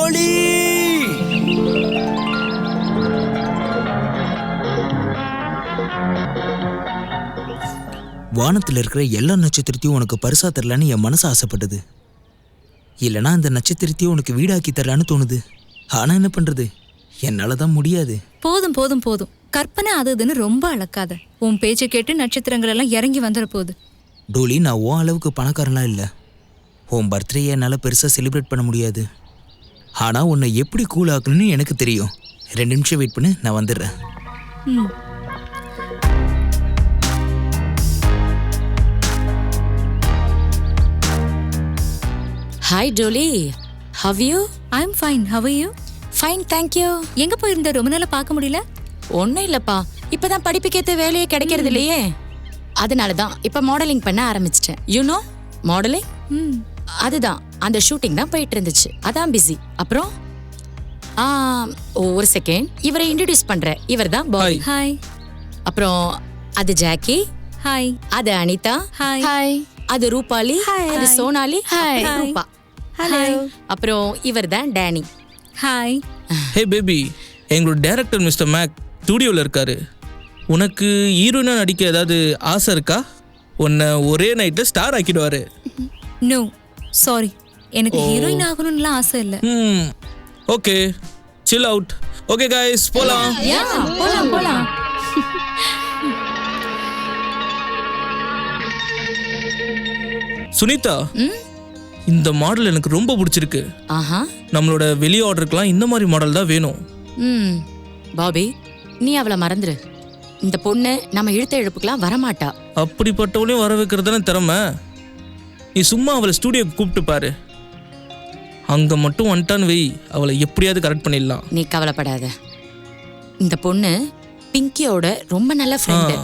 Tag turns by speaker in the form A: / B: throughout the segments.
A: டோலி! வானத்தில் இருக்கிற எல்லா நட்சத்திரத்தையும் உனக்கு பரிசா தரலான்னு என் மனசு ஆசைப்பட்டது. இல்லைனா அந்த நட்சத்திரத்தையும் உனக்கு வீடாக்கி தரலான்னு தோணுது. ஆனா என்ன பண்றது, என்னால தான் முடியாது.
B: போதும் போதும் போதும், கற்பனை அது இதுன்னு ரொம்ப அளக்காத. உன் பேச்சை கேட்டு நட்சத்திரங்கள் எல்லாம் இறங்கி வந்துட போகுது.
A: டோலி, நான் உன் அளவுக்கு பணக்காரன்லாம் இல்லை. உன் பர்த்டே என்னால் பெருசாக செலிப்ரேட் பண்ண முடியாது. ஆனால் உன்னை எப்படி கூல் ஆக்கணும்னு எனக்கு தெரியும். 2 நிமிஷம் வெயிட் பண்ணு, நான் வந்துடுறேன்.
C: Hi Dolly, how you?
B: I am fine, how are you?
C: Fine, thank you.
B: எங்க போயிருந்த, ரொம்ப நாளா பார்க்க முடியல?
C: ஒன்றும் இல்லைப்பா, இப்போதான் படிப்புக்கேற்ற வேலையே கிடைக்கிறது இல்லையே, அதனால தான் இப்போ மாடலிங் பண்ண ஆரம்பிச்சிட்டேன். You know modelling? அதுதான், அந்த ஷூட்டிங் தான் போயிட்டு இருந்துச்சு, அதான் பிஸி. அப்புறம் ஒரு செகண்ட், இவரை இன்ட்ரடியூஸ் பண்றேன். இவர் தான் பாய்.
B: ஹாய்.
C: அப்புறம் அது ஜாக்கி.
B: ஹாய்.
C: அது அனிதா.
B: ஹாய்.
C: ஹாய். அது ரூபாலி. அது சோனாலி.
B: ஹாய்.
C: ரூபா.
B: ஹலோ.
C: அப்புறம் இவர் தான் டேனி.
B: ஹாய்.
D: ஹே பேபி, எங்களோட டைரக்டர் மிஸ்டர் மேக் ஸ்டூடியோவில் இருக்காரு. உனக்கு ஹீரோயினா நடிக்க ஏதாவது ஆசை இருக்கா? உன்னை ஒரே நைட்டில் ஸ்டார் ஆக்கிடுவாரு.
B: நோ சாரி, எனக்கு ஹீரோயின் ஆகணும்லாம் ஆசை இல்லை.
D: Okay, chill out. Okay guys, போலாம்.
B: போலாம் போலாம்.
D: சுனிதா, இந்த மாடல் எனக்கு ரொம்ப பிடிச்சிருக்கு.
C: ஆஹா,
D: நம்மளோட வெளி ஆர்டருக்குலாம் இந்த மாதிரி மாடல் தான் வேணும்.
C: பாபி, நீ அவளை மறந்துரு. இந்த பொண்ணு நம்ம இழுத்த இழுப்புக்கெல்லாம் வரமாட்டா.
D: அப்படிப்பட்டவளையும் வர வைக்கிறதான திறமை. நீ சும்மா அவளை ஸ்டூடியோக்கு கூப்பிட்டு பாரு. அங்கே மட்டும் வந்துட்டான்னு வை, அவளை எப்படியாவது கரெக்ட் பண்ணிடலாம்.
C: நீ கவலைப்படாத. இந்த பொண்ணு பிங்கியோட ரொம்ப நல்ல ஃப்ரெண்டு.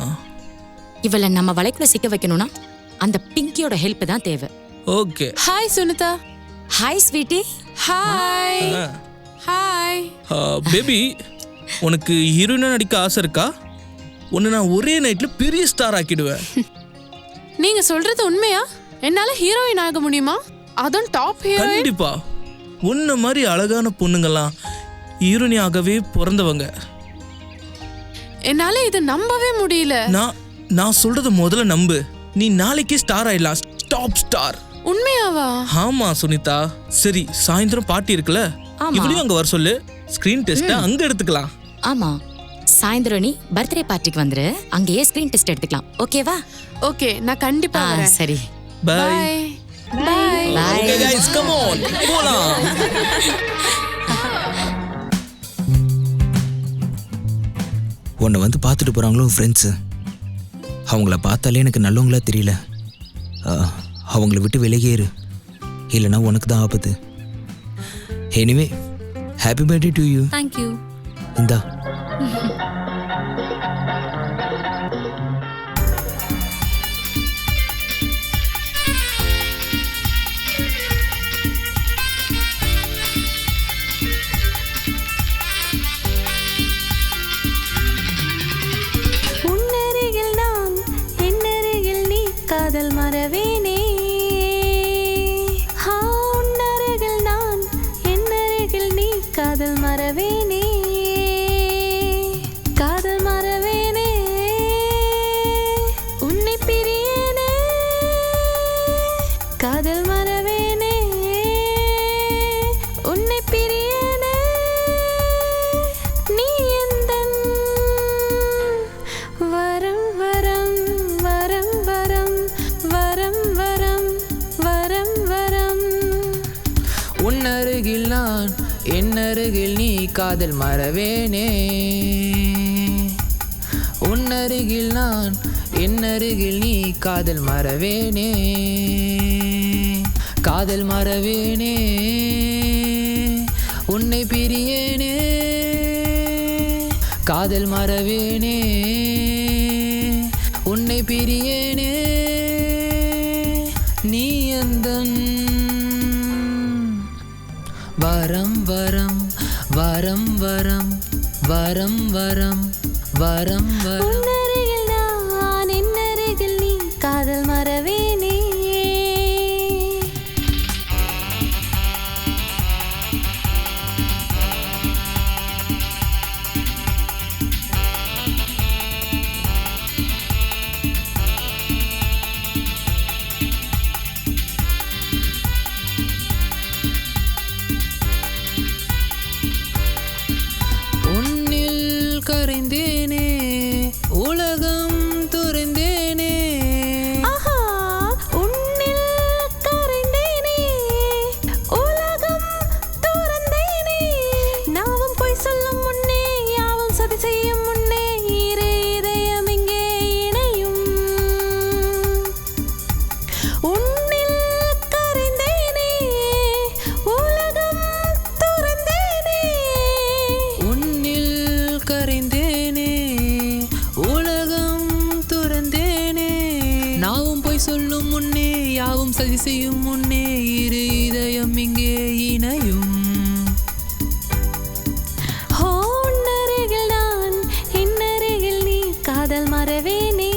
C: இவளை நம்ம வலைக்குள்ள சிக்க வைக்கணும்னா அந்த பிங்கியோட ஹெல்ப் தான் தேவை.
D: Okay.
E: Hi Sunita.
C: Hi sweetie.
E: Hi. Hi
D: baby, உனக்கு ஹீரோயினா நடிக்க ஆசை இருக்கா? உன்னை நான் ஒரே நைட்ல பெரிய ஸ்டார் ஆக்கிடுவேன்.
E: நீங்க சொல்றது உண்மையா? என்னால ஹீரோயின் ஆக முடியுமா? அதுவும் டாப் ஹீரோயின்?
D: கண்டிப்பா. உன்ன மாதிரி அழகான பொண்ணுங்கெல்லாம் ஹீரோயினி ஆகவே பிறந்தவங்க.
E: என்னால இதை நம்பவே முடியல.
D: நான் சொல்றத முதல்ல நம்பு. நீ நாளைக்கே ஸ்டார் ஆயிடலாம், டாப் ஸ்டார்.
E: உண்மையாவா?
D: ஆமா சுனிதா. சரி, சாயந்தரம் பார்ட்டி இருக்குல்ல, இவளையும் அங்க வர சொல்லு. ஸ்கிரீன் டெஸ்ட் அங்க எடுத்துக்கலாம்.
C: ஆமா, சாயந்தரம் நீ பர்த்டே பார்ட்டிக்கு வந்துரு, அங்கேயே ஸ்கிரீன் டெஸ்ட் எடுத்துக்கலாம். ஓகேவா?
E: ஓகே, நான் கண்டிப்பா வரேன்.
C: சரி,
D: bye.
E: Bye.
D: Okay guys, come on, போலாம்.
A: உன்னை வந்து பார்த்துட்டு போகிறாங்களோ ஃப்ரெண்ட்ஸு. அவங்கள பார்த்தாலே எனக்கு நல்லவங்களா தெரியல. அவங்கள விட்டு விலகேறு, இல்லைன்னா உனக்கு தான் ஆபத்து. Anyway, happy birthday to you.
B: Thank you.
A: இந்தா.
F: காதல் மறவேனே. உன்னருகில் நான், என்னருகில் நீ. காதல் மறவேனே, காதல் மறவேனே. உன்னை பிரியேனே, காதல் மறவேனே. உன்னை பிரியேனே, நீ எந்தன் வரம் வரம் வரம் வரம் வரம் வரம் வரம் வரம்.
G: உன்னருகில் நான், என்னருகில் நீ. காதல் மறவேனே. உன்னருகில் நான், என்னருகில் நீ. காதல் மறவேனே, காதல் மறவேனே. உன்னை பிரியேனே, காதல் மறவேனே. உன்னை பிரியேனே, நீ எந்தன் வரம் வரம் வரம் வரம் வரம் வரம் வரம் வரம்.
F: உன்னருகில் நான், என்னருகில் நீ. காதல் மறவேனே.
G: யாவும் சதி செய்யும் முன்னே இரு இதயம் இங்கே இணையும்.
F: ஹோ உன்னருகில் நான் என்னருகில் நீ காதல் மறவேனே.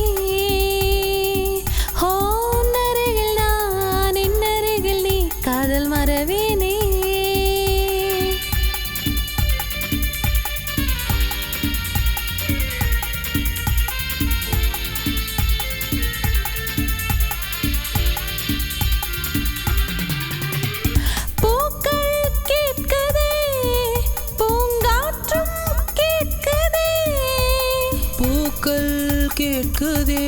F: ஹோ உன்னருகில் நான் என்னருகில் நீ காதல் மறவேனே.
G: கேட்குதே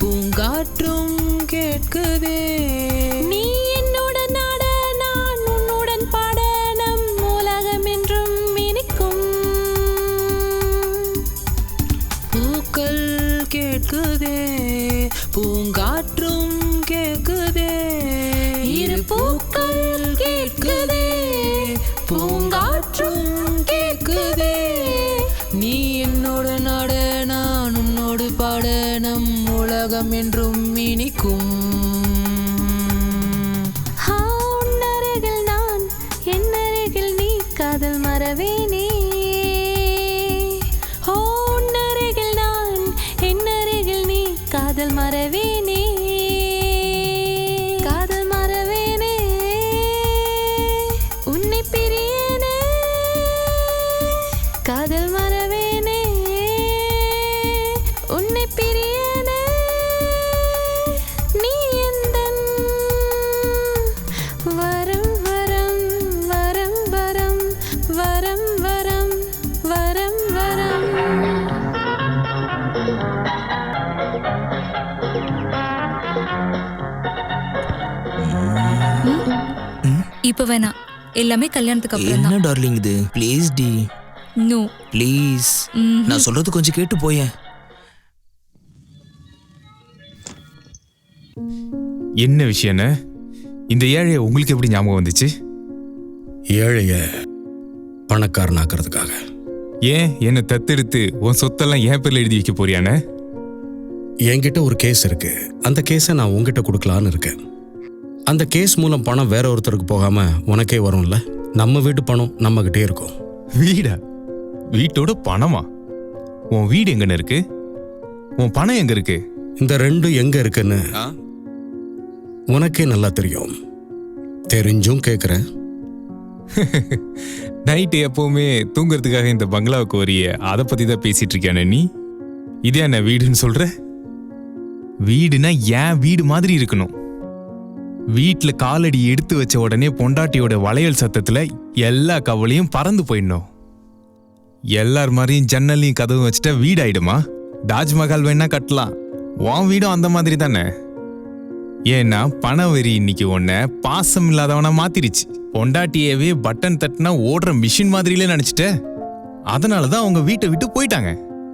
G: பூங்காற்றும் கேட்குதே.
F: நீ என்னுடன் ஆட நான் உன்னுடன் பாட நம் உலகம் என்றும் இனிக்கும்.
G: பூக்கள் கேட்குதே பூங்காற்றும் கேட்குதே.
F: இரு பூக்கள் கேட்குதே பூங்காற்றும் கேட்குதே.
G: நீ என்னோட நாட நான் உன்னோடு பாட நம் உலகம் என்றும் இனிக்கும்.
F: உன்னருகில் நான் என்னருகில் நீ காதல் மறவேனே. ஹோ உன்னருகில் நான் என்னருகில் நீ காதல் மறவேனே. காதல் மறவேனே உன்னை பிரியனே. காதல் மறவேனே உன்னை பிரியனே. நீ எந்தன் வரம் வரம் வரம் வரம் வரம் வரம் வரம் வரம்.
B: இப்ப வேணாம், எல்லாமே கல்யாணத்துக்கு அப்புறம்
A: என்ன
B: தான்.
A: டார்லிங் இது? ப்ளீஸ் டி,
B: நோ.
A: ப்ளீஸ். நான் சொல்றது கொஞ்சம் கேட்டு போயேன்.
H: என்ன விஷயம்னு இந்த ஏழைய உங்களுக்கு எப்படி ஞாபகம் வந்துச்சு?
I: ஏழைய பணக்காரனாக்குறதுக்காக.
H: ஏன் என்னை தத்தெடுத்து உன் சொத்தெல்லாம் என் பேர்ல எழுதி வைக்க போறியானே?
I: என்கிட்ட ஒரு கேஸ் இருக்கு. அந்த கேஸை நான் உங்ககிட்ட கொடுக்கலான்னு இருக்கேன். அந்த கேஸ் மூலம் பணம் வேற ஒருத்தருக்கு போகாம உனக்கே வரும்ல. நம்ம வீட்டு பணம் நம்ம கிட்டே இருக்கும்.
H: வீடா? வீட்டோட பணமா? உன் வீடு எங்கன்னு இருக்கு? உன் பணம் எங்க இருக்கு?
I: இந்த ரெண்டும் எங்க இருக்குன்னு உனக்கே நல்லா தெரியும். தெரிஞ்சும் கேட்குறேன்.
H: நைட்டு எப்பவுமே தூங்குறதுக்காக இந்த பங்களாவுக்கு வரிய அதை பத்தி தான் பேசிட்டு இருக்கியானே நீ? இதே என்ன வீடுன்னு சொல்ற? வீடுனா ஏன் வீடு மாதிரி இருக்கணும். வீட்டுல காலடி எடுத்து வச்ச உடனே பொண்டாட்டியோட வளையல் சத்தத்துல எல்லா கவலையும் பறந்து போயிடணும். எல்லார் மாதிரியும் ஜன்னலையும் கதவும் வச்சுட்டா வீடு ஆயிடுமா? தாஜ்மஹால் வேணா கட்டலாம், உன் வீடும் அந்த மாதிரி தானே. ஏன்னா பண வெறி இன்னைக்கு உன்னை பாசம் இல்லாதவனா மாத்திருச்சு. பொண்டாட்டியவே பட்டன் தட்டினா ஓடுற மிஷின் மாதிரிலே நினைச்சிட்ட. அதனாலதான் அவங்க வீட்டை விட்டு போயிட்டாங்க.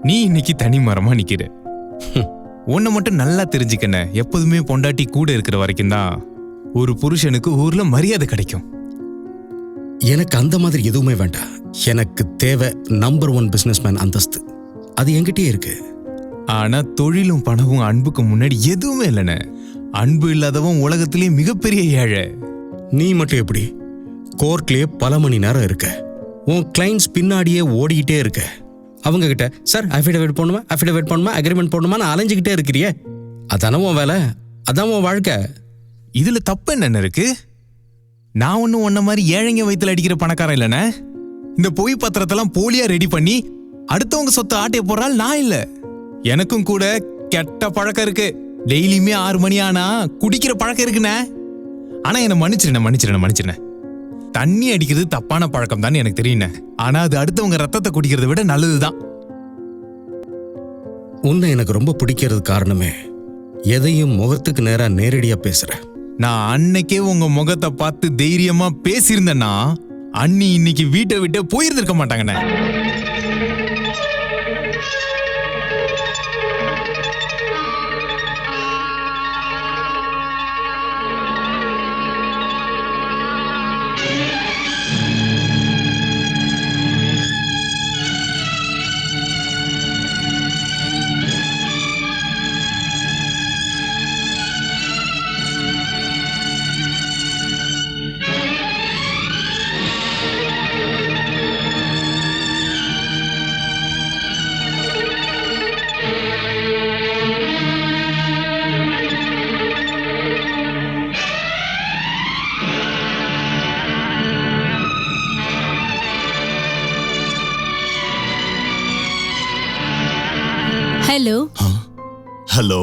H: நீ இன்னைக்கு தனி மரமா நிக்கிற. உன்னை மட்டும் நல்லா தெரிஞ்சுக்கன, எப்போதுமே பொண்டாட்டி கூட இருக்கிற வரைக்கும் தான் ஒரு புருஷனுக்கு ஊர்ல மரியாதை கிடைக்கும்.
I: எனக்கு அந்த மாதிரி எதுவுமே வேண்டாம். எனக்கு தேவை நம்பர் 1 பிசினஸ்மேன் அந்தஸ்து. அது என்கிட்டயே இருக்கு.
H: ஆனா தொழிலும் பணமும் அன்புக்கு முன்னாடி எதுவுமே இல்லைன்னு. அன்பு இல்லாதவன் உலகத்திலேயே மிகப்பெரிய ஏழை.
I: நீ மட்டும் எப்படி கோர்ட்லயே பல மணி நேரம் இருக்க, உன் கிளைண்ட்ஸ் பின்னாடியே ஓடிக்கிட்டே இருக்க. அவங்க கிட்ட சார் அஃபிடவிட் பண்ணுமா அக்ரிமெண்ட் போடணுமா அலைஞ்சிக்கிட்டே இருக்கிறியே. அதான உன் வேலை, அதான் உன் வாழ்க்கை.
H: இதுல தப்பு என்ன இருக்கு? நான் ஒன்னும் உன்ன மாதிரி ஏழைங்க வயித்துல அடிக்கிற பணக்காரன் இல்லைண்ணே. இந்த பொய் பத்திரத்தெல்லாம் போலியா ரெடி பண்ணி அடுத்தவங்க சொத்து ஆட்டைய போறால் நான் இல்ல. எனக்கும் கூட கெட்ட பழக்கம் இருக்கு. டெய்லியுமே 6 மணி ஆனா குடிக்கிற பழக்கம் இருக்குண்ணே. ஆனா என்ன மன்னிச்சிருண்ணே. தண்ணி அடிக்கிறது தப்பான பழக்கம் தான் எனக்கு தெரியுண்ணே. ஆனா அது அடுத்தவங்க ரத்தத்தை குடிக்கிறத விட நல்லதுதான்.
I: உன்னை எனக்கு ரொம்ப பிடிக்கிறது காரணமே எதையும் முகத்துக்கு நேரா நேரடியா பேசுற.
H: நான் அன்னைக்கே உங்க முகத்தை பார்த்து தைரியமா பேசியிருந்தேன்னா அண்ணி இன்னைக்கு வீட்டை விட்டு போயிருந்திருக்க மாட்டாங்கண்ணே.
J: ஹலோ.
K: ஹலோ.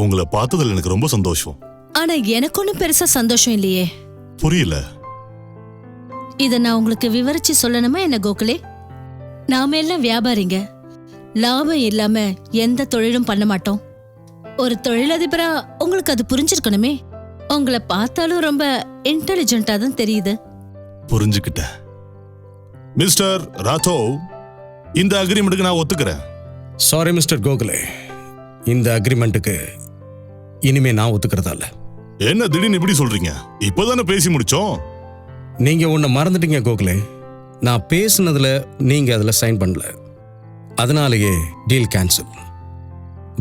K: உங்களை பார்த்ததுல எனக்கு ரொம்ப சந்தோஷம்.
J: ஆனா எனக்கு ஒன்றும் பெருசா சந்தோஷம் இல்லையே.
K: புரியல.
J: இத நான் உங்களுக்கு விவரிச்சு சொல்லணுமா என்ன கோகுலே? நாம எல்லாம் வியாபாரிங்க. லாபம் இல்லாம எந்த தொழிலும் பண்ண மாட்டோம். ஒரு தொழிலதிபரா உங்களுக்கு அது புரிஞ்சிருக்கணுமே. உங்களை பார்த்தாலும் ரொம்ப இன்டெலிஜென்ட்டா தான் தெரியுது.
K: புரிஞ்சுக்கிட்டேன். மிஸ்டர் ராத்தோவ், இந்த அக்ரிமெண்ட்டுக்கு நான் ஒத்துக்கிறேன்.
I: சாரி மிஸ்டர் கோகுலே, இந்த அக்ரிமெண்ட்டுக்கு இனிமே நான் ஒத்துக்கிறதா இல்ல.
K: என்ன திடீர்னு இப்படி சொல்றீங்க? இப்போதானே பேசி முடிச்சோம்.
I: நீங்க ஒன்னு மறந்துட்டீங்க கோகுலே. நான் பேசுனதுல நீங்க அதுல சைன் பண்ணல, அதனாலேயே டீல் கேன்சல்.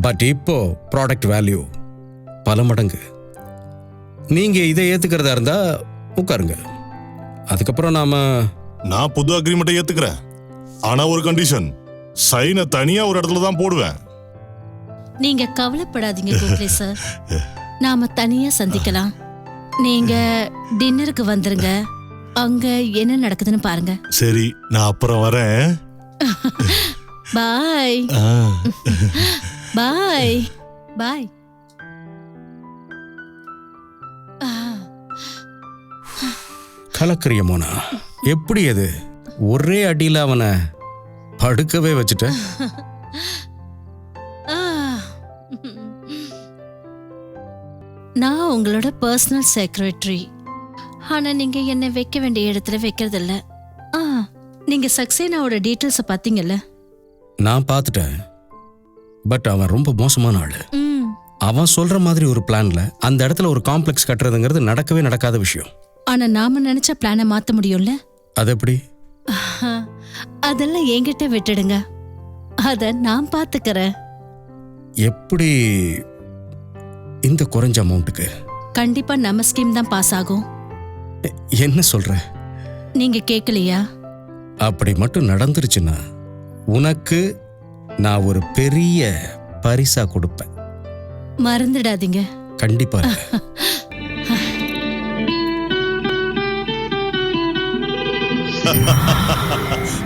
I: பட் இப்போ ப்ராடக்ட் வேல்யூ பல மடங்கு. நீங்க இதை ஏத்துக்கிறதா இருந்தா உட்காருங்க. அதுக்கப்புறம்
K: நான் புது அக்ரிமெண்ட்டை ஏத்துக்கிறேன். ஆனா ஒரு கண்டிஷன், சைனை தனியா ஒரு இடத்துல தான் போடுவேன்.
J: நீங்க கவலைப்படாதீங்க கோகுலே சார், நாம தனியா சந்திக்கலாம். நீங்க டின்னருக்கு வந்துருங்க, அங்க என்ன நடக்குதுன்னு பாருங்க.
K: சரி, நான் அப்புறம் வரேன்.
J: பாய் பாய் பாய்.
I: கலக்கரிய மோனா, எப்படி அது ஒரே அடியில் அவனை படுக்கவே வச்சுட்ட?
J: நான் உங்களோட பர்சனல் செக்ரட்டரி. ஆனா நீங்க என்ன வைக்க வேண்டிய இடத்துல வைக்கிறது இல்ல. நீங்க சக்சேனாவோட டீட்டெயில்ஸை பார்த்தீங்கல்ல?
I: நான் பார்த்துட்டேன். பட் அவன் ரொம்ப மோசமான ஆளு. அவன் சொல்ற மாதிரி ஒரு பிளான்ல அந்த இடத்துல ஒரு காம்ப்ளெக்ஸ் கட்டுறதுங்கிறது நடக்கவே நடக்காத விஷயம்.
J: ஆனா நாம நினைச்ச பிளானை மாத்த முடியும்ல?
I: அது எப்படி?
J: அதெல்லாம் என்கிட்ட விட்டுடுங்க, அத நான் பாத்துக்கிறேன்.
I: எப்படி இந்த குறைஞ்ச அமௌண்ட்டுக்கு?
J: கண்டிப்பா நம்ம ஸ்கீம் தான் பாஸ் ஆகும்.
I: என்ன சொல்ற?
J: நீங்க கேட்கலையா?
I: அப்படி மட்டும் நடந்துருச்சுன்னா உனக்கு நான் ஒரு பெரிய பரிசா கொடுப்பேன்.
J: மறந்துடாதீங்க.
I: கண்டிப்பா.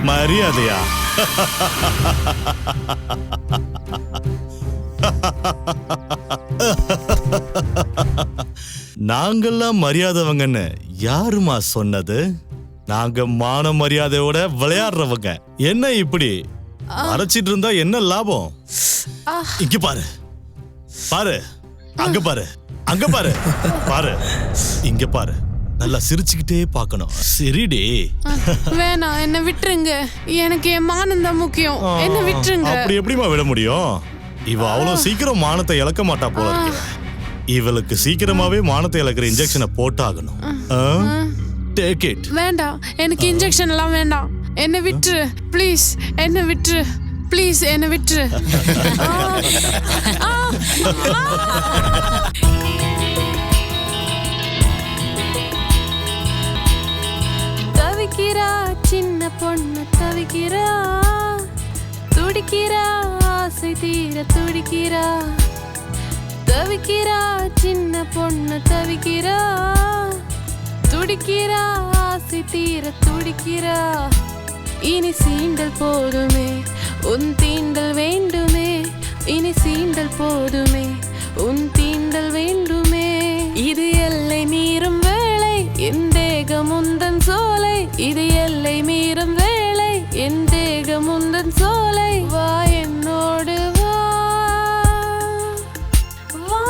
K: மரியாதையா? நாங்கெல்லாம் மரியாதைவங்கன்னு யாருமா சொன்னது? நாங்க மான மரியாதையோட விளையாடுறவங்க. என்ன இப்படி மறைச்சிட்டு இருந்தா என்ன லாபம்? இங்க பாரு, பாரு, அங்க பாரு, அங்க பாரு, பாரு, இங்க பாரு. நல்லா சிரிச்சுக்கிட்டே பார்க்கணும். சரிடி.
E: வேணாம், என்ன விட்டுருங்க. எனக்கு என் மானம் தான் முக்கியம். என்ன விட்டுருங்க.
K: அப்படி எப்படிமா விட முடியும்? இவ அவ்வளவு சீக்கிரம் மானத்தை இழக்க மாட்டா போல இருக்கு. இவளுக்கு சீக்கிரமாவே மானத்தை இழக்கிற இன்ஜெக்ஷனை போட்டாகணும். Take it.
E: வேண்டாம், எனக்கு இன்ஜெக்ஷன் எல்லாம் வேண்டாம். என்ன விட்டுரு ப்ளீஸ், என்ன விட்டுரு ப்ளீஸ், என்ன விட்டுரு.
F: தவிக்கிறா சின்ன பொண்ணு தவிக்கிறா, துடிக்கிறா ஆசை தீர துடிக்கிறா. தவிக்கிறா சின்ன பொண்ணு தவிக்கிறா, துடிக்கிறா ஆசை தீர துடிக்கிறா. இனி சீண்டல் போதுமே, உன் தீண்டல் வேண்டுமே. இனி சீண்டல் போதுமே, உன் தீண்டல் வேண்டுமே. இது எல்லை மீறும் வேளை, என் தேகம் உந்தன் சோலை. இது எல்லை மீறும் வேளை, என் தேகம் உந்தன் சோலை. வா என்னோடு வா, வா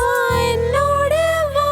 F: என்னோடு வா.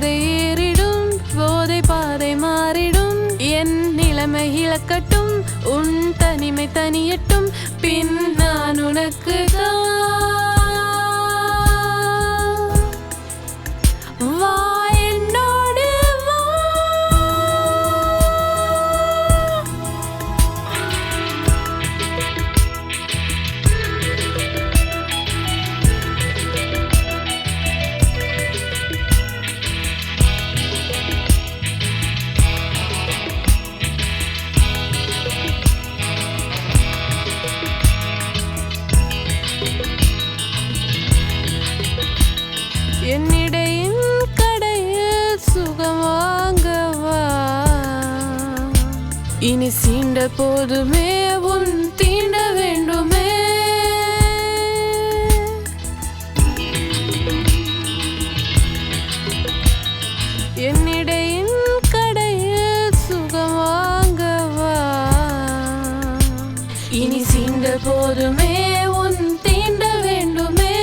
F: போதை ஏறிடும், போதை பாதை மாறிடும், என் நிலைமை இழக்கட்டும், உன் தனிமை தனியட்டும், பின் நான் உனக்கு வா என்னோடு வா. என்னிடையின் கடையில் சுகம் வாங்கவா, இனி சீண்ட போதுமே உன் தீண்ட வேண்டுமே. என்னிடையின் கடையில் சுகம் வாங்கவா, இனி சீண்ட போதுமே உன் தீண்ட வேண்டுமே.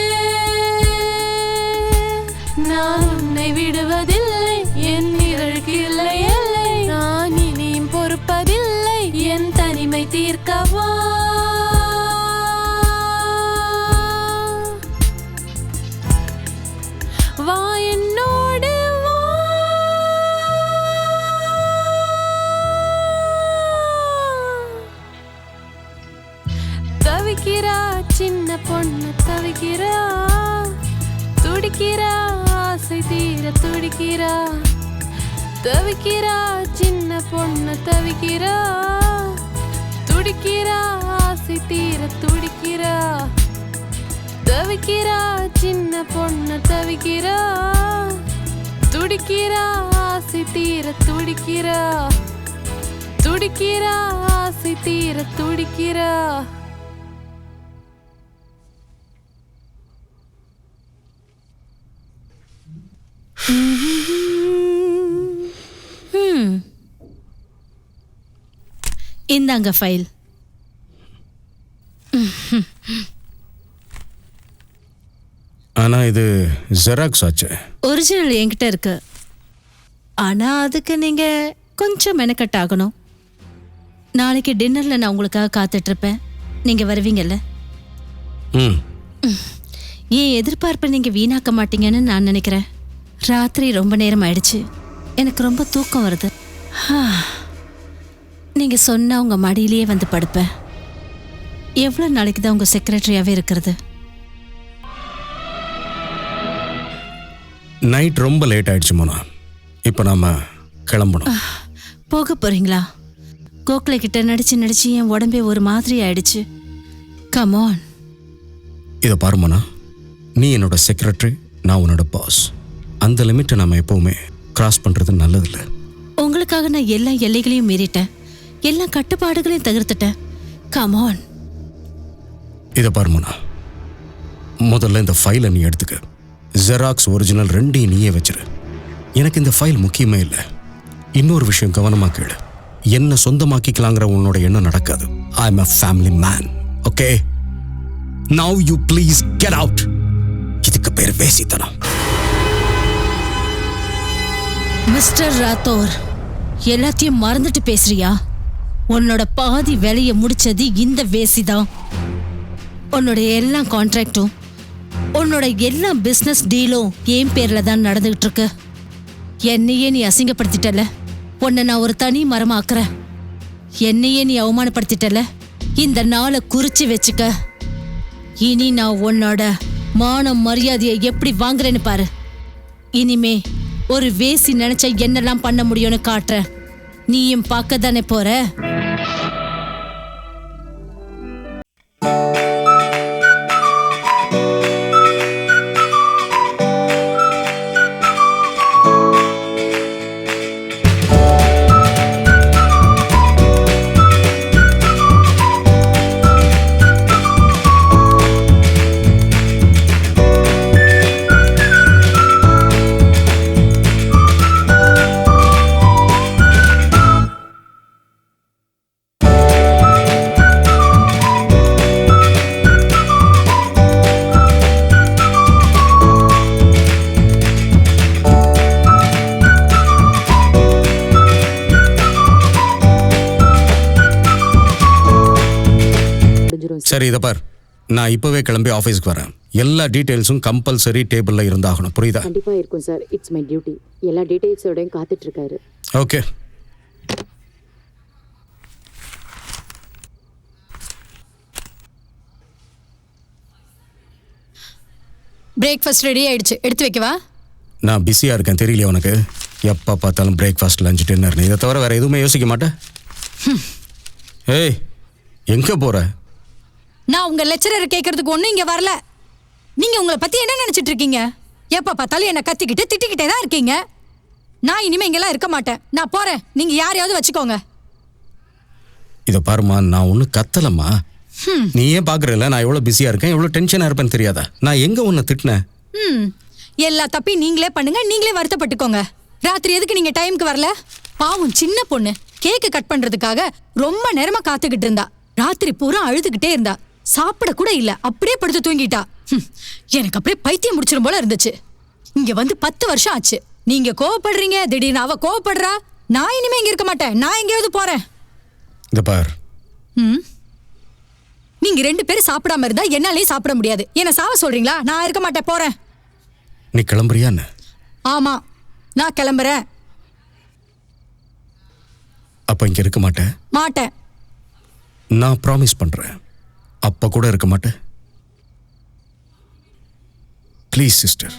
F: நான் உன்னை விடுவதில்லை, என் நிழலுக்கு இல்லை எல்லை, நான் இனியும் பொறுப்பதில்லை, என் தனிமை தீர்க்கவா. வா என்னோடு வா. தவிக்கிறா சின்ன பொண்ணு தவிக்கிறா, துடிக்கிறா ஆசை தீர துடிக்கிறா, தவிக்கிறா சின்ன பொண்ணு தவிக்கிறா, துடிக்கிறா ஆசை தீர துடிக்கிறா, தவிக்கிறா சின்ன பொண்ணு தவிக்கிறா, துடிக்கிறா ஆசை தீர துடிக்கிறா, துடிக்கிறா ஆசை தீர துடிக்கிறா.
J: இந்தாங்க ஃபைல்.
I: ஆனா இது ஜெராக்ஸ் ஆச்சு.
J: ஒரிஜினல் என்கிட்ட இருக்கு. ஆனா அதுக்கு நீங்க கொஞ்சம் மெனக்கட் ஆகணும். நாளைக்கு டின்னர்ல நான் உங்களுக்காக காத்துட்டு இருப்பேன். நீங்க வருவீங்கல்ல?
I: ம்.
J: ஏன் எதிர்பார்ப்பை நீங்க வீணாக்க மாட்டீங்கன்னு நான் நினைக்கிறேன். ராத்திரி ரொம்ப நேரம் ஆயிடுச்சு, எனக்கு ரொம்ப தூக்கம் வருது. நீங்க சொன்னா உங்க மடியிலேயே வந்து படுப்பேன். எவ்வளோ நாளைக்கு தான் உங்க செக்ரட்டரியாவே இருக்கிறது?
I: நைட் ரொம்ப லேட் ஆயிடுச்சு மோனா. இப்போ நாம கிளம்பணும்.
J: போக போறீங்களா? கோக்லே கிட்ட நடிச்சு நடிச்சு என் உடம்பே ஒரு மாதிரி ஆயிடுச்சு. Come on.
I: இதை பாரு மோனா, நீ என்னோட செக்ரட்டரி, நான் உன்னோட பாஸ். அந்த லிமிட்டை நம்ம எப்பவுமே கிராஸ் பண்றது நல்லதில்லை.
J: உங்களுக்காக நான் எல்லா எல்லைகளையும் மீறிட்டேன், எல்லா கட்டுப்பாடுகளையும் தகர்த்துட்டேன். Come on.
I: இதை பாரு மோனா, முதல்ல இந்த ஃபைலை நீ எடுத்துக்க. ஜெராக்ஸ் ஒரிஜினல் ரெண்டையும் நீயே வச்சிரு. எனக்கு இந்த ஃபைல் முக்கியமே இல்லை. இன்னொரு விஷயம் கவனமா கேளு. என்ன சொந்தமாக்கிக்கலாங்கிற உன்னோட எண்ணம் நடக்காது. I am a family man. Okay, now you please get out. இதுக்கு பேர் வேசித்தனம்.
J: மிஸ்டர் ராத்தோர், எல்லாத்தையும் மறந்துட்டு பேசுறியா? உன்னோட பாதி வேலையை முடிச்சது இந்த வேசிதான். உன்னோட எல்லா கான்ட்ராக்டும், உன்னோட எல்லா பிசினஸ் டீலும் என் பேர்ல தான் நடந்துகிட்டு இருக்கு. என்னையே நீ அசிங்கப்படுத்திட்டல, உன்னை நான் ஒரு தனி மரமாக்குறேன். என்னையே நீ அவமானப்படுத்திட்டல, இந்த நாளை குறிச்சு வச்சுக்க. இனி நான் உன்னோட மான மரியாதையை எப்படி வாங்குறேன்னு பாரு. இனிமே ஒரு வேசி நினைச்சா என்னெல்லாம் பண்ண முடியும்னு காட்டுறேன். நீயும் பார்க்க தானே போற?
I: சரி இதை பார், நான் இப்போவே கிளம்பி ஆஃபீஸ்க்கு வரேன். எல்லா டீட்டெயில்ஸும் கம்பல்சரி டேபிளில் இருந்தாகணும், புரியுதா?
L: கண்டிப்பாக இருக்கும் சார். It's my duty. எல்லா டீட்டெயில்ஸோடையும் காத்துட்டு இருக்காரு.
I: ஓகே.
C: பிரேக்ஃபாஸ்ட் ரெடி ஆயிடுச்சு, எடுத்து வைக்கவா?
I: நான் பிஸியாக இருக்கேன், தெரியலையா உனக்கு? எப்போ பார்த்தாலும் பிரேக்ஃபாஸ்ட், லஞ்ச், டின்னர், இதை தவிர வேறு எதுவுமே யோசிக்க மாட்டேன். ஏய், எங்கே போகிற?
C: நான் உங்க லெக்சரர் கேட்கறதுக்கு ஒன்றும் இங்கே வரல. நீங்கள் உங்களை பற்றி என்ன நினச்சிட்டு இருக்கீங்க? எப்போ பார்த்தாலும் என்னை கத்திக்கிட்டு திட்டிக்கிட்டே தான் இருக்கீங்க. நான் இனிமேல் இங்கெல்லாம் இருக்க மாட்டேன், நான் போகிறேன். நீங்கள் யாரையாவது வச்சுக்கோங்க.
I: இதை பாருமா, நான் ஒன்றும் கத்தலம்மா. நீ ஏன் பார்க்குறல நான் எவ்வளோ பிஸியாக இருக்கேன், எவ்வளோ டென்ஷனாக இருப்பேன்னு தெரியாதா? நான் எங்கே உன்னை திட்டினேன்?
C: எல்லா தப்பையும் நீங்களே பண்ணுங்க, நீங்களே வருத்தப்பட்டுக்கோங்க. ராத்திரி எதுக்கு நீங்கள் டைமுக்கு வரல? பாவம் சின்ன பொண்ணு கேக்கு கட் பண்ணுறதுக்காக ரொம்ப நேரமாக காத்துக்கிட்டு இருந்தா. ராத்திரி பூரா அழுதுகிட்டே இருந்தா, சாப்பிட கூட இல்லை, அப்படியே படுத்து தூங்கிட்டா. எனக்கு அப்படியே பைத்தியம் முடிச்சிடும் போல இருந்துச்சு. இங்கே வந்து 10 வருஷம் ஆச்சு. நீங்கள் கோவப்படுறீங்க, திடீர்னு அவ கோவப்படுறா. நான் இனிமே இங்கே இருக்க மாட்டேன், நான் எங்கேயாவது போகிறேன்.
I: இந்த பார்,
C: நீங்க 2 பேரும் சாப்பிடாம இருந்தா என்னாலேயே சாப்பிட முடியாது. என்ன சாவ சொல்றீங்களா? நான் இருக்க மாட்டேன், போறேன்.
I: நீ கிளம்புறியான்னு?
C: ஆமா, நான் கிளம்புறேன்.
I: அப்ப இங்க இருக்க மாட்டேன்?
C: மாட்டேன்.
I: நான் ப்ராமிஸ் பண்றேன், அப்ப கூட இருக்க மாட்டேன். ப்ளீஸ் சிஸ்டர்,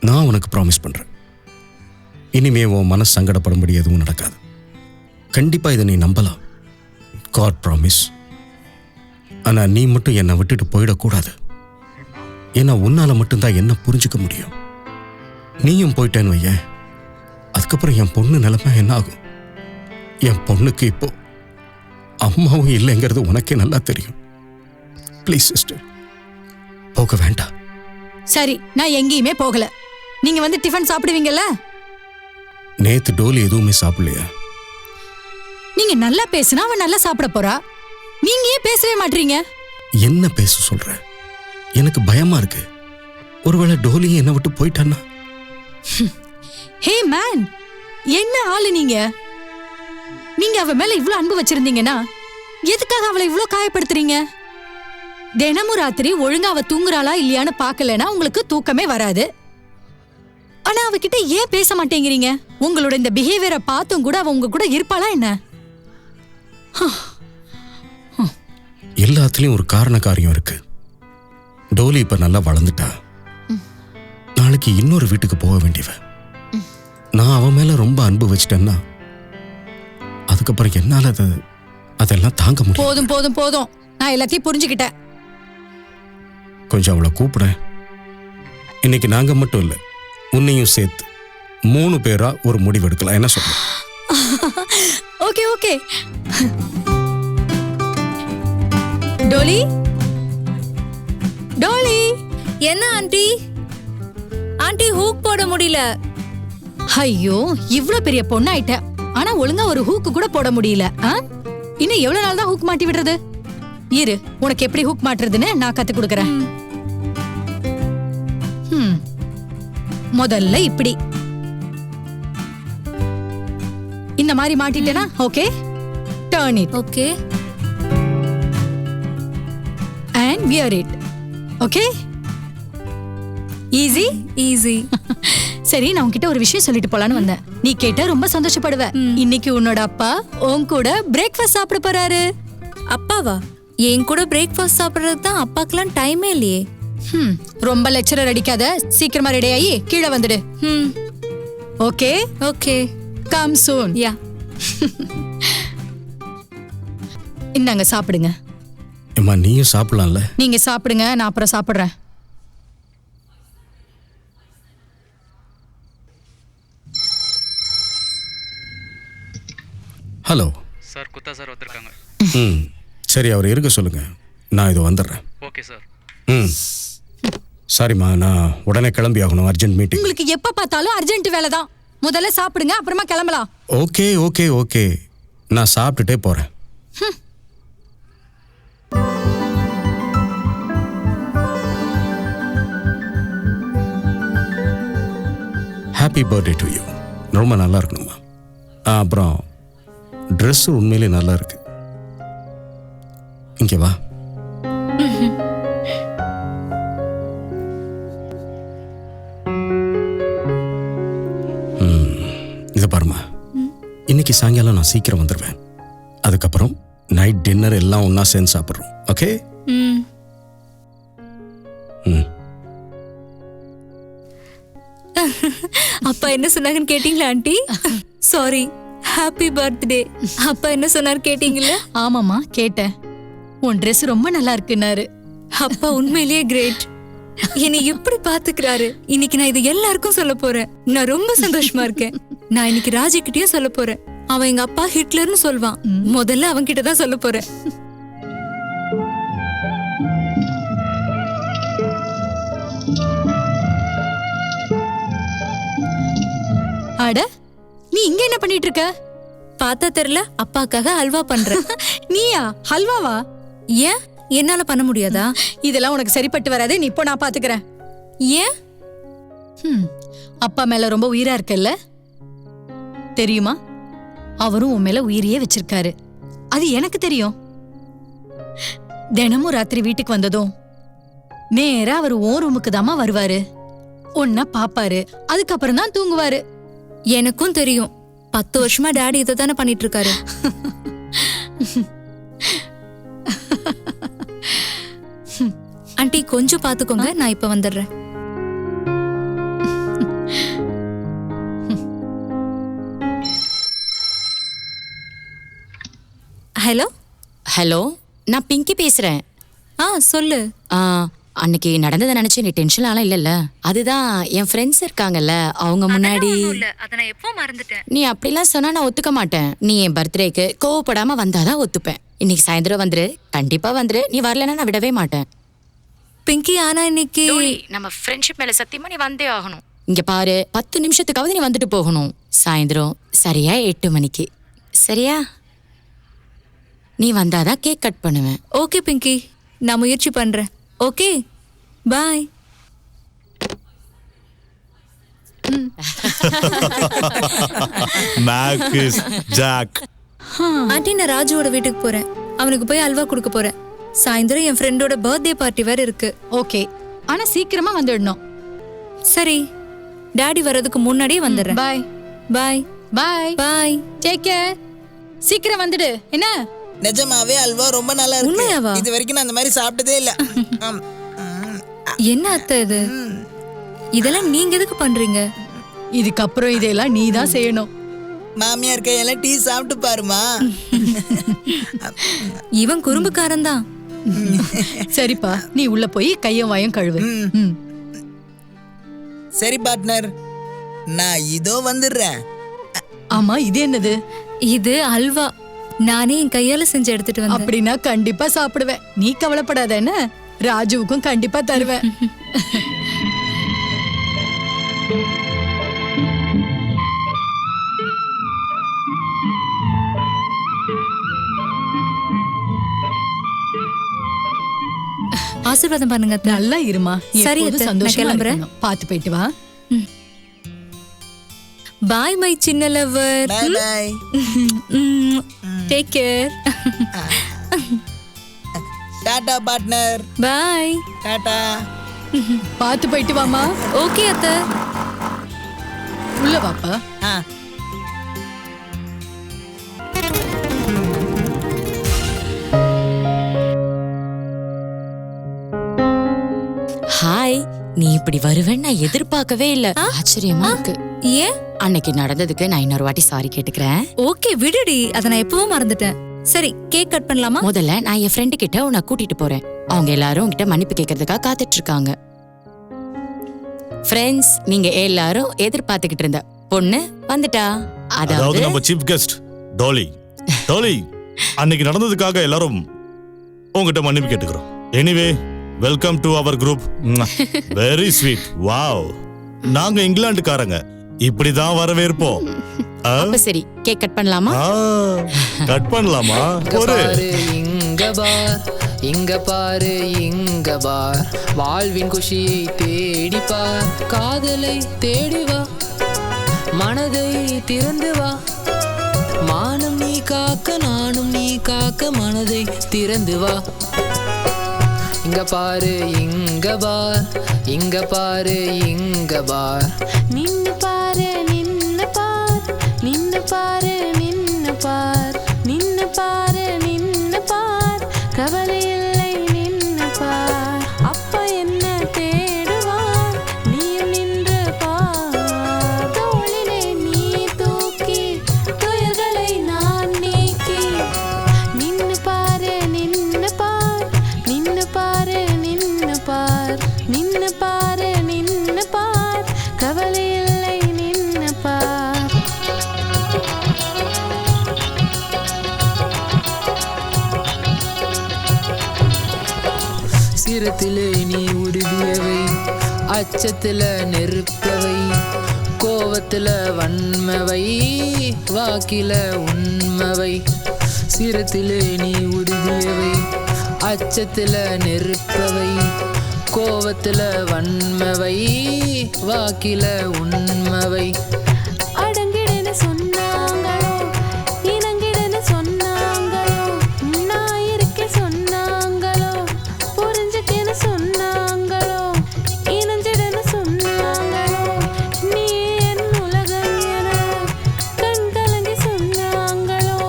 I: நான் உனக்கு ப்ராமிஸ் பண்றேன். இனிமே உன் மனசு சங்கடப்படும்படி எதுவும் நடக்காது. கண்டிப்பா இதை நீ நம்பலாம். God promise. ஆனா நீ மட்டும் என்னை விட்டுட்டு போயிடக்கூடாது. ஏன்னா உன்னால மட்டும்தான் என்ன புரிஞ்சுக்க முடியும். நீயும் போயிட்டேன்னு வையேன், அதுக்கப்புறம் என் பொண்ணு நிலைமை என்ன ஆகும்? என் பொண்ணுக்கு இப்போ அம்மாவும் இல்லைங்கிறது உனக்கே நல்லா தெரியும். ப்ளீஸ் சிஸ்டர், போக வேண்டாம்.
C: சரி, நான் எங்கேயுமே போகல. நீங்க வந்து டிஃபன் சாப்பிடுவீங்கல்ல?
I: நேத்து டோலி எதுவுமே சாப்பிடலையா?
C: நீங்க நல்லா பேசினா அவன் நல்லா சாப்பிட போறா. நீங்க ஏன் பேசவே மாட்டீங்க?
I: என்ன பேச சொல்ற? எனக்கு பயமா இருக்கு. ஒருவேளை டோலி என்னை விட்டு போயிட்டான்னா?
C: ஹே மேன், என்ன ஆளு நீங்க? நீங்க அவ மேல இவ்ளோ அன்பு வச்சிருந்தீங்கன்னா எதுக்காக அவளை இவ்ளோ காயப்படுத்துறீங்க? தினமும் ராத்திரி ஒழுங்கா அவ தூங்குறாளா இல்லையான்னு பார்க்கலனா உங்களுக்கு தூக்கமே வராது. ஆனா அவகிட்ட ஏன் பேச மாட்டேங்கிறீங்க? உங்களோட இந்த பிஹேவியரை பார்த்தும் கூட அவ உங்க கூட இருப்பாளா என்ன?
I: எல்லாத்துலயும் ஒரு காரண காரியம் இருக்கு. டோலி இப்ப நல்லா வளர்ந்துட்டா. நாளைக்கு இன்னொரு வீட்டுக்கு போக வேண்டியவ. நான் அவன் மேல ரொம்ப அன்பு வச்சிட்டேன்னா அதுக்கப்புறம் என்னால அதெல்லாம் தாங்க முடியும்.
C: போதும் போதும் போதும், நான் எல்லாத்தையும் புரிஞ்சுக்கிட்டேன்.
I: கொஞ்சம் அவளை கூப்பிட. இன்னைக்கு நாங்க மட்டும் இல்ல, உன்னையும் சேர்த்து 3 பேரா ஒரு முடிவு எடுக்கலாம். என்ன சொல்ற?
C: Okay okay. Dolly, Dolly.
B: என்ன ஆண்டி? ஆண்டி ஹூக் போட முடியல.
C: ஐயோ, இவ்ளோ பெரிய பொண்ணு ஆயிட்ட, ஆனா ஒழுங்கா ஒரு ஹூக்கு கூட போட முடியல. இன்னும் எவ்வளவு நாள் தான் ஹூக் மாட்டி விடுறது? இரு, உனக்கு எப்படி ஹூக் மாட்டுறதுன்னு நான் கத்து கொடுக்கறேன். முதல்ல இப்படி இந்த மாதிரி மாட்டிட்டேனா? Okay, turn it.
B: Okay,
C: and wear it. Okay? Easy?
B: Easy.
C: சரி, நான் உன்கிட்ட ஒரு விஷயம் சொல்லிட்டு போலான்னு வந்தேன். நீ கேட்டா ரொம்ப சந்தோஷப்படுவ. இன்னைக்கு உன்னோட அப்பா உன் கூட பிரேக்ஃபாஸ்ட் சாப்பிட போறாரு.
B: அப்பாவா? என் கூட பிரேக்ஃபாஸ்ட் சாப்பிடுறதுக்கு தான் அப்பாக்கெல்லாம் டைமே இல்லையே.
C: ரொம்ப லெக்சரர் அடிக்காத, சீக்கிரமா ரெடி ஆகி கீழே வந்துடு. Okay
B: okay,
C: come soon.
B: Yeah.
C: இந்தாங்க சாப்பிடுங்க.
I: அம்மா, நீயும் சாப்பிடலாம்ல?
C: நீங்க சாப்பிடுங்க, நான் அப்புறம் சாப்பிடுறேன்.
I: ஹலோ
M: சார், குத்தா சார் வந்திருக்காங்க.
I: சரி, அவர் இருக்க சொல்லுங்க, நான் இது வந்துடுறேன்.
M: Okay sir.
I: சாரிம்மா, நான் உடனே கிளம்பி ஆகணும், அர்ஜென்ட் மீட்டிங்.
C: உங்களுக்கு எப்ப பார்த்தாலும் அர்ஜென்ட் வேலை தான். முதல்ல சாப்பிடுங்க, அப்புறமா கிளம்பலாம்.
I: ஓகே ஓகே ஓகே, நான் சாப்பிட்டுட்டே போறேன். Happy birthday to you. ரொம்ப நல்லா இருக்கணுமா. அப்புறம் ட்ரெஸ் உண்மையிலே நல்லா இருக்கு. இங்கே வா. இதை பாருமா, இன்னைக்கு சாயங்காலம் நான் சீக்கிரம் வந்துடுவேன். அதுக்கப்புறம் நைட் டின்னர் எல்லாம் ஒன்றா சேர்ந்து சாப்பிட்றோம். ஓகே? ம்.
B: அப்பா என்ன சொன்னாங்கன்னு கேட்டீங்களா ஆண்டி? Sorry, happy birthday. அப்பா என்ன சொன்னார் கேட்டீங்களா?
J: ஆமாம்மா கேட்டேன். உன் ட்ரெஸ் ரொம்ப நல்லா இருக்குன்னாரு.
B: அப்பா உண்மையிலேயே கிரேட். என்னை எப்படி பாத்துக்கிறாரு. இன்னைக்கு நான் இது எல்லாருக்கும் சொல்ல போறேன். நான் ரொம்ப சந்தோஷமா இருக்கேன். நான் இன்னைக்கு ராஜி கிட்டயும் சொல்ல போறேன். அவன் எங்க அப்பா ஹிட்லர்னு சொல்வான். முதல்ல அவன் கிட்ட தான் சொல்ல போறேன்.
J: அட, நீ இங்க என்ன பண்ணிட்டு இருக்க?
B: பார்த்தா தெரியல, அப்பாக்காக ஹல்வா பண்றேன்.
J: நீயா ஹல்வாவா?
B: ஏன், என்னால பண்ண முடியாதா?
J: இதெல்லாம் உனக்கு சரிப்பட்டு வராது. நீ இப்போ நான் பாத்துக்கிறேன்.
B: ஏன்?
J: அப்பா மேல ரொம்ப உயிரா இருக்கல்ல, தெரியுமா? அவரும் உன் மேல உயிரியே வச்சிருக்காரு. அது எனக்கு தெரியும். தினமும் ராத்திரி வீட்டுக்கு வந்ததும் நேரா அவர் ஓ ரூமுக்கு தாமா வருவாரு. உன்ன பாப்பாரு, அதுக்கப்புறம் தான் தூங்குவாரு.
B: எனக்கும் தெரியும். 10 வருஷமா டாடி இதை தானே பண்ணிட்டு இருக்காரு. ஆண்டி கொஞ்சம் பாத்துக்கோங்க, நான் இப்ப வந்துடுறேன். ஹலோ
C: ஹலோ, நான் பிங்கி பேசுறேன்.
B: சொல்லு.
C: அன்னைக்கு நடந்ததை நினைச்சு நீ டென்ஷன் ஆலாம் இல்லல்ல? அதுதான் என் ஃப்ரெண்ட்ஸ் இருக்காங்கல்ல, அவங்க முன்னாடி நீ அப்படிலாம் சொன்னா நான் ஒத்துக்க மாட்டேன். நீ என் பர்த்டேக்கு கோவப்படாம வந்தாதான் ஒத்துப்பேன். இன்னைக்கு சாயந்தரம் வந்துரு, கண்டிப்பா வந்துரு. நீ வரலன்னா நான் விடவே மாட்டேன்.
B: பிங்கி, ஆனா இன்னைக்கு
C: நம்ம ஃப்ரெண்ட்ஷிப் மேல சத்தியமா நீ வந்தே ஆகணும். இங்க பாரு, 10 நிமிஷத்துக்காவது நீ வந்துட்டு போகணும். சாயந்தரம் சரியா 8 மணிக்கு. சரியா? நீ வந்தாதான் கேக் கட் பண்ணுவேன்.
B: ஓகே பிங்கி, நான் முயற்சி பண்றேன். ஓகே, பாய். ஆண்டி, நான் ராஜுவோட வீட்டுக்கு போறேன். அவனுக்கு போய் அல்வா கொடுக்க போறேன். சாயந்தரம் என் ஃப்ரெண்டோட பர்த்டே பார்ட்டி வேற இருக்கு.
J: ஓகே, ஆனா சீக்கிரமா வந்துடணும்.
B: சரி, டாடி வர்றதுக்கு முன்னாடியே வந்துடுறேன்.
J: Bye
B: bye
J: bye
B: bye.
J: Take care. சீக்கிரம் வந்துடு. என்ன?
A: நிஜமாவே அல்வா ரொம்ப நல்லா இருக்கு.
B: உண்மையாவா?
A: இது வரைக்கும் நான் அந்த மாதிரி சாப்பிட்டதே இல்ல.
B: என்ன அத்தை இது? இதெல்லாம் நீங்க எதுக்கு பண்றீங்க?
J: இதுக்கப்புறம் இதெல்லாம் நீ தான் செய்யணும்.
A: மாமியார் கையெல்லாம் டீ சாப்பிட்டு பாருமா.
B: இவன் குறும்புக்காரன் தான்.
J: சரிப்பா, நீ உள்ள போய் கையும் வாயும் கழுவு.
A: சரி பார்ட்னர், நான் இதோ வந்துடுறேன்.
J: ஆமா, இது என்னது?
B: இது அல்வா. நானே என் கையால செஞ்சு எடுத்துட்டு வந்தேன்.
J: அப்படின்னா கண்டிப்பா சாப்பிடுவேன். நீ கவலைப்படாத. என்ன, ராஜுவுக்கும் கண்டிப்பா தருவேன்.
B: ஆசீர்வாதம் பண்ணுங்க.
J: நல்லா இருமா.
B: சரி,
J: சந்தோஷமா
B: கிளம்புறேன்.
J: பாத்து போயிட்டு வா.
B: பாய் மை சின்ன lover.
A: Bye bye.
B: Take care.
A: Tata partner.
B: Bye.
A: Tata.
J: பாத்து போயிட்டு வாமா.
B: ஓகே அத்தை.
J: உள்ள வாப்பா.
C: ஹாய், நீ இப்படி வருவேன்னு நான் எதிர்பார்க்கவே இல்ல. ஆச்சரியமா இருக்கு.
B: ஏன்?
C: அன்னைக்கு நடந்ததுக்கு நான் இன்னொரு வாட்டி சாரி கேட்டுக்கிறேன்.
B: ஓகே விடுடி, அத நான் எப்பவும் மறந்துட்டேன். சரி, கேக் கட் பண்ணலாமா?
C: முதல்ல நான் என் ஃப்ரெண்டு கிட்ட உன்னை கூட்டிட்டு போறேன். அவங்க எல்லாரும் உன்கிட்ட மன்னிப்பு கேட்கறதுக்காக காத்துட்டு இருக்காங்க. ஃப்ரெண்ட்ஸ், நீங்க எல்லாரும் எதிர்பார்த்துக்கிட்டு இருந்த பொண்ணு வந்துட்டா.
K: அதாவது நம்ம சீஃப் கெஸ்ட் டோலி. டோலி, அன்னைக்கு நடந்ததுக்காக எல்லாரும் உங்ககிட்ட மன்னிப்பு கேட்டுக்கிறோம். Anyway, welcome to our group. Very sweet. Wow, நாங்க இங்கிலாந்துக்காரங்க, இப்படிதான் வரவேற்போம்.
C: அப்ப சரி, கேக் கட் பண்ணலாமா?
K: கட் பண்ணலாமா? ஒரு
G: இங்க பார், இங்க பாரு, இங்க பார், வாழ்வின் குஷியை தேடி பார், காதலை தேடி வா, மனதை திறந்து வா, மானம் நீ காக்க நான் நானும் நீ காக்க மனதை திறந்து வா. இங்க பாரு இங்க பார், இங்க பாரு இங்க பார்.
F: நின்னு பாரு நின்னு பார், நின்னு பாரு நின்னு பார், நின்னு பாரு நின்னு பார், கவலை இல்லை நின்னு பார். அப்பா என்ன தேடுவார், நீயும் நின்று பார். தோளிலே நீ தூக்கி துயர்களை நான் நீக்கி. நின்னு பாரு நின்னு பார், நின்னு பாரு நின்னு பார், நின்னு பாரு நின்னு பார், கவலை இல்லை நின்னு பார்.
G: சிரத்திலே நீ உறுதியவை, அச்சத்துல நெருப்பவை, கோவத்துல வன்மவை, வாக்கில உண்மவை. சிரத்திலே நீ உறுதியவை, அச்சத்துல நெருப்பவை, கோவத்துல வன்மவை, வாக்கில உண்மவை.
F: அடங்கிடன்னு சொன்னாங்களோ, இணங்கிடன்னு சொன்னாங்களோ, நான் இருக்க சொன்னாங்களோ, புரிஞ்சுக்கன்னு சொன்னாங்களோ, இணைஞ்சிடன்னு சொன்னாங்களோ, நீ என் உலகம் என கண் கலங்கி சொன்னாங்களோ.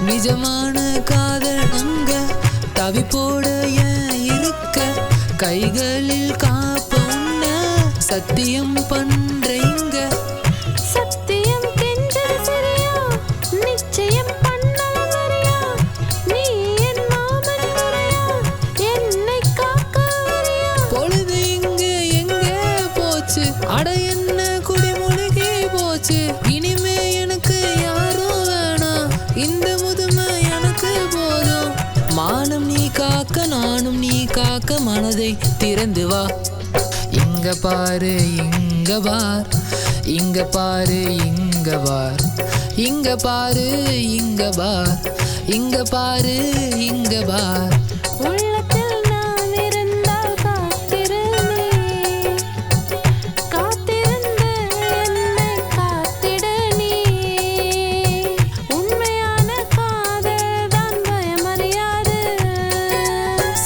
G: நிஜமான காதல் அங்க தவிப்போட ஏன் இருக்க, கைகளில் காப்ப உன்ன சத்தியம் பண்றீங்க.
F: சத்தியம் கெஞ்சது சரியா, நிச்சயம் பண்ணல வரியா, நீ என் மாமன் முறையா, என்னை காக்க வரியா.
G: பொழுது இங்க எங்க போச்சு, அட என்ன குடிமொழிகி போச்சு. இனிமே எனக்கு யாரும் வேணாம், இந்த முதுமை எனக்கு போதும். மானம் நீ காக்க நானும் நீ காக்க மனதை திறந்து வா. இங்க பாரு இங்க பார், இங்க பாரு இங்க பார், இங்க பாரு இங்க பார், இங்க பாரு இங்க பார்.
F: உள்ளத்தில் நான் இருந்தால் காத்திரு நீ, காத்திருந்து என்னை காத்திடு நீ. உண்மையான காதல் தான் பயமறியாது.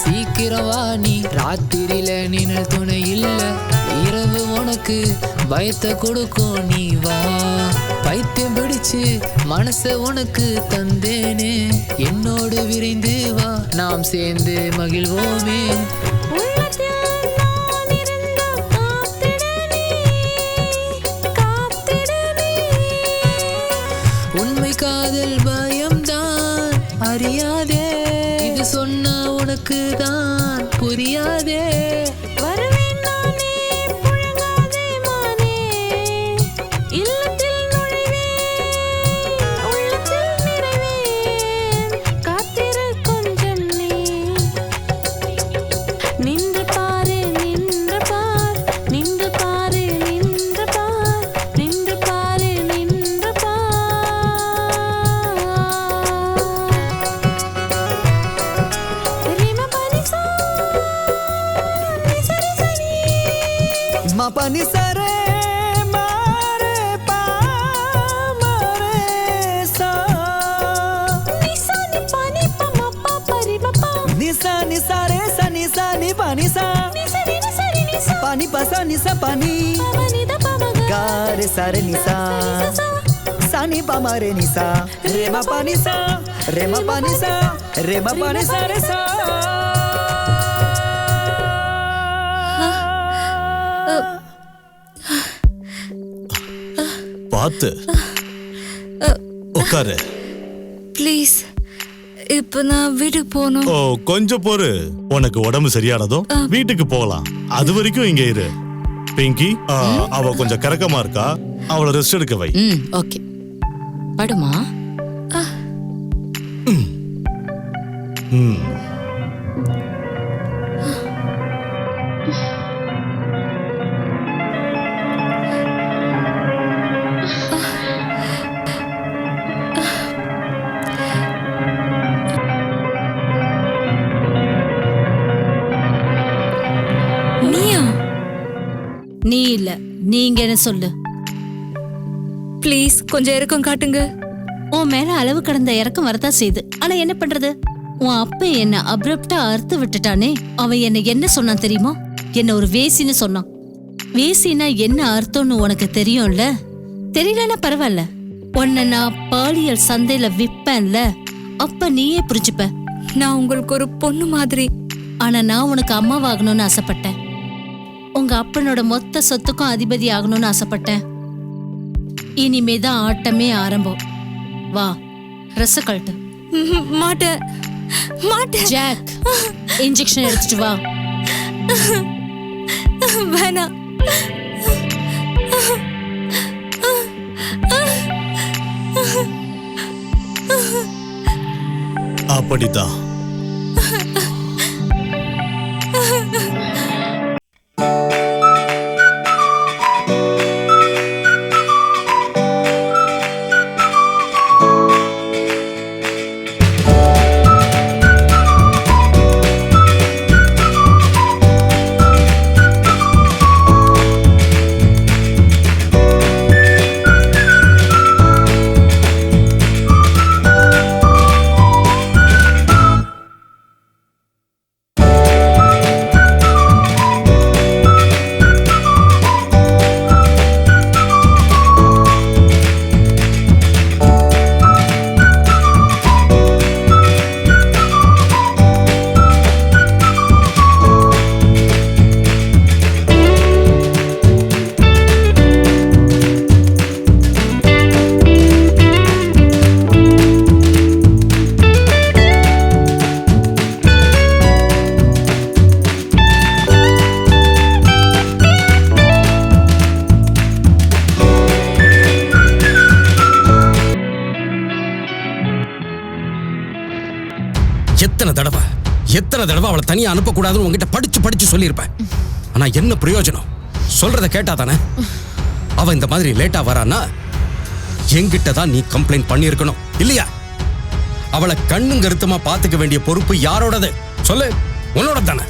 G: சீக்கிரம் வா நீ, ராத்திரியில நிழல் துணை இல்ல, இரவு உனக்கு பயத்தை கொடுக்கும் நீ வா. பைத்தியம் பிடிச்சு மனச உனக்கு தந்தேனே, என்னோடு விரைந்து வா, நாம் சேர்ந்து மகிழ்வோமே.
F: உள்ளத்தில் நான் இருந்தால் காத்திடு நீ, காத்திடு நீ.
G: உண்மை காதல் பயம்தான் அறியாதே, இது சொன்னா உனக்கு தான் புரியாதே.
F: வருவேன் நானே புழங்காதே மானே, இல்லத்தில் நுழைவேன், உள்ளத்தில் நிறைவேன், காத்திரு கொஞ்சம் நீ. நின்று பாரு நின்று பார், நின்று பாரு நின்று பார், நின்று பாரு நின்று பார். ரிம பனிசா நிசரி சனி,
M: मा पानी सारे मारे पा मारे सा,
F: நிசா நி பானி ப ம ப ப ரி ம ப,
M: निसा निसा रे सा निसा नि पानी सा,
F: நிசரி நிசரி நிசா
M: पानी पासा निसा पानी,
F: ப ம நி த ப ம க,
M: गा रे सा रे निसा, सा नि पा मा रे निसा, रे मा पानी सा, रे मा पानी सा, रे मा पानी सा रे सा.
K: பார்த்து உட்காரு.
B: ப்ளீஸ், இப்போ நான் வீட்டுக்கு போகணும்.
K: ஓ கொஞ்சம் பொறு, உனக்கு உடம்பு சரியானதும் வீட்டுக்கு போகலாம். அது வரைக்கும் இங்க இரு. பிங்கி, அவ கொஞ்சம் கரக்கமா இருக்கா, அவளை ரெஸ்ட் எடுக்க வை.
C: ஓகே, படுமா.
K: ம்.
B: நீயா?
J: நீ இல்ல, நீங்க என்ன சொல்லு.
B: ப்ளீஸ் கொஞ்சம் இறக்கம் காட்டுங்க.
J: உன் மேல அளவு கடந்த இறக்கம் வரதான் செய்யுது. ஆனா என்ன பண்றது, உன் அப்ப என்ன அப்ரப்டா அறுத்து விட்டுட்டானே. அவன் என்ன சொன்னான் தெரியுமா? என்ன ஒரு வேசின்னு சொன்னான். வேசினா என்ன அர்த்தம்னு உனக்கு தெரியும்ல? தெரியலன்னா பரவாயில்ல, உன்னை நான் பாலியல் சந்தையில விப்பேன்ல, அப்ப நீயே புரிஞ்சுப்ப.
B: நான் உங்களுக்கு ஒரு பொண்ணு மாதிரி.
J: ஆனா நான் உனக்கு அம்மாவாகணும்னு ஆசைப்பட்டேன். உங்க அப்பனோட மொத்த சொத்துக்கும் அதிபதி ஆகணும்னு ஆசைப்பட்டேன். இனிமேதான் ஆட்டமே ஆரம்பம். வா, ட்ரெஸ் கழட்டு.
B: மாட்டேன் மாட்டேன்.
J: ஜாக், இன்ஜெக்ஷன் எடுத்துட்டு வா.
B: வேணாம்.
K: அப்படிதான்.
I: எத்தனை தடவை அவளை தனியா அனுப்பக்கூடாதுன்னு உங்ககிட்ட படிச்சு சொல்லியிருப்பேன். ஆனா என்ன பிரயோஜனம்? சொல்றத கேட்டா தானே. அவ இந்த மாதிரி லேட்டா வரான்னா என்கிட்ட தான் நீ கம்ப்ளைண்ட் பண்ணியிருக்கணும் இல்லையா? அவளை கண்ணும் கருத்துமா பாத்துக்க வேண்டிய பொறுப்பு யாரோடது சொல்லு? உன்னோட தானே.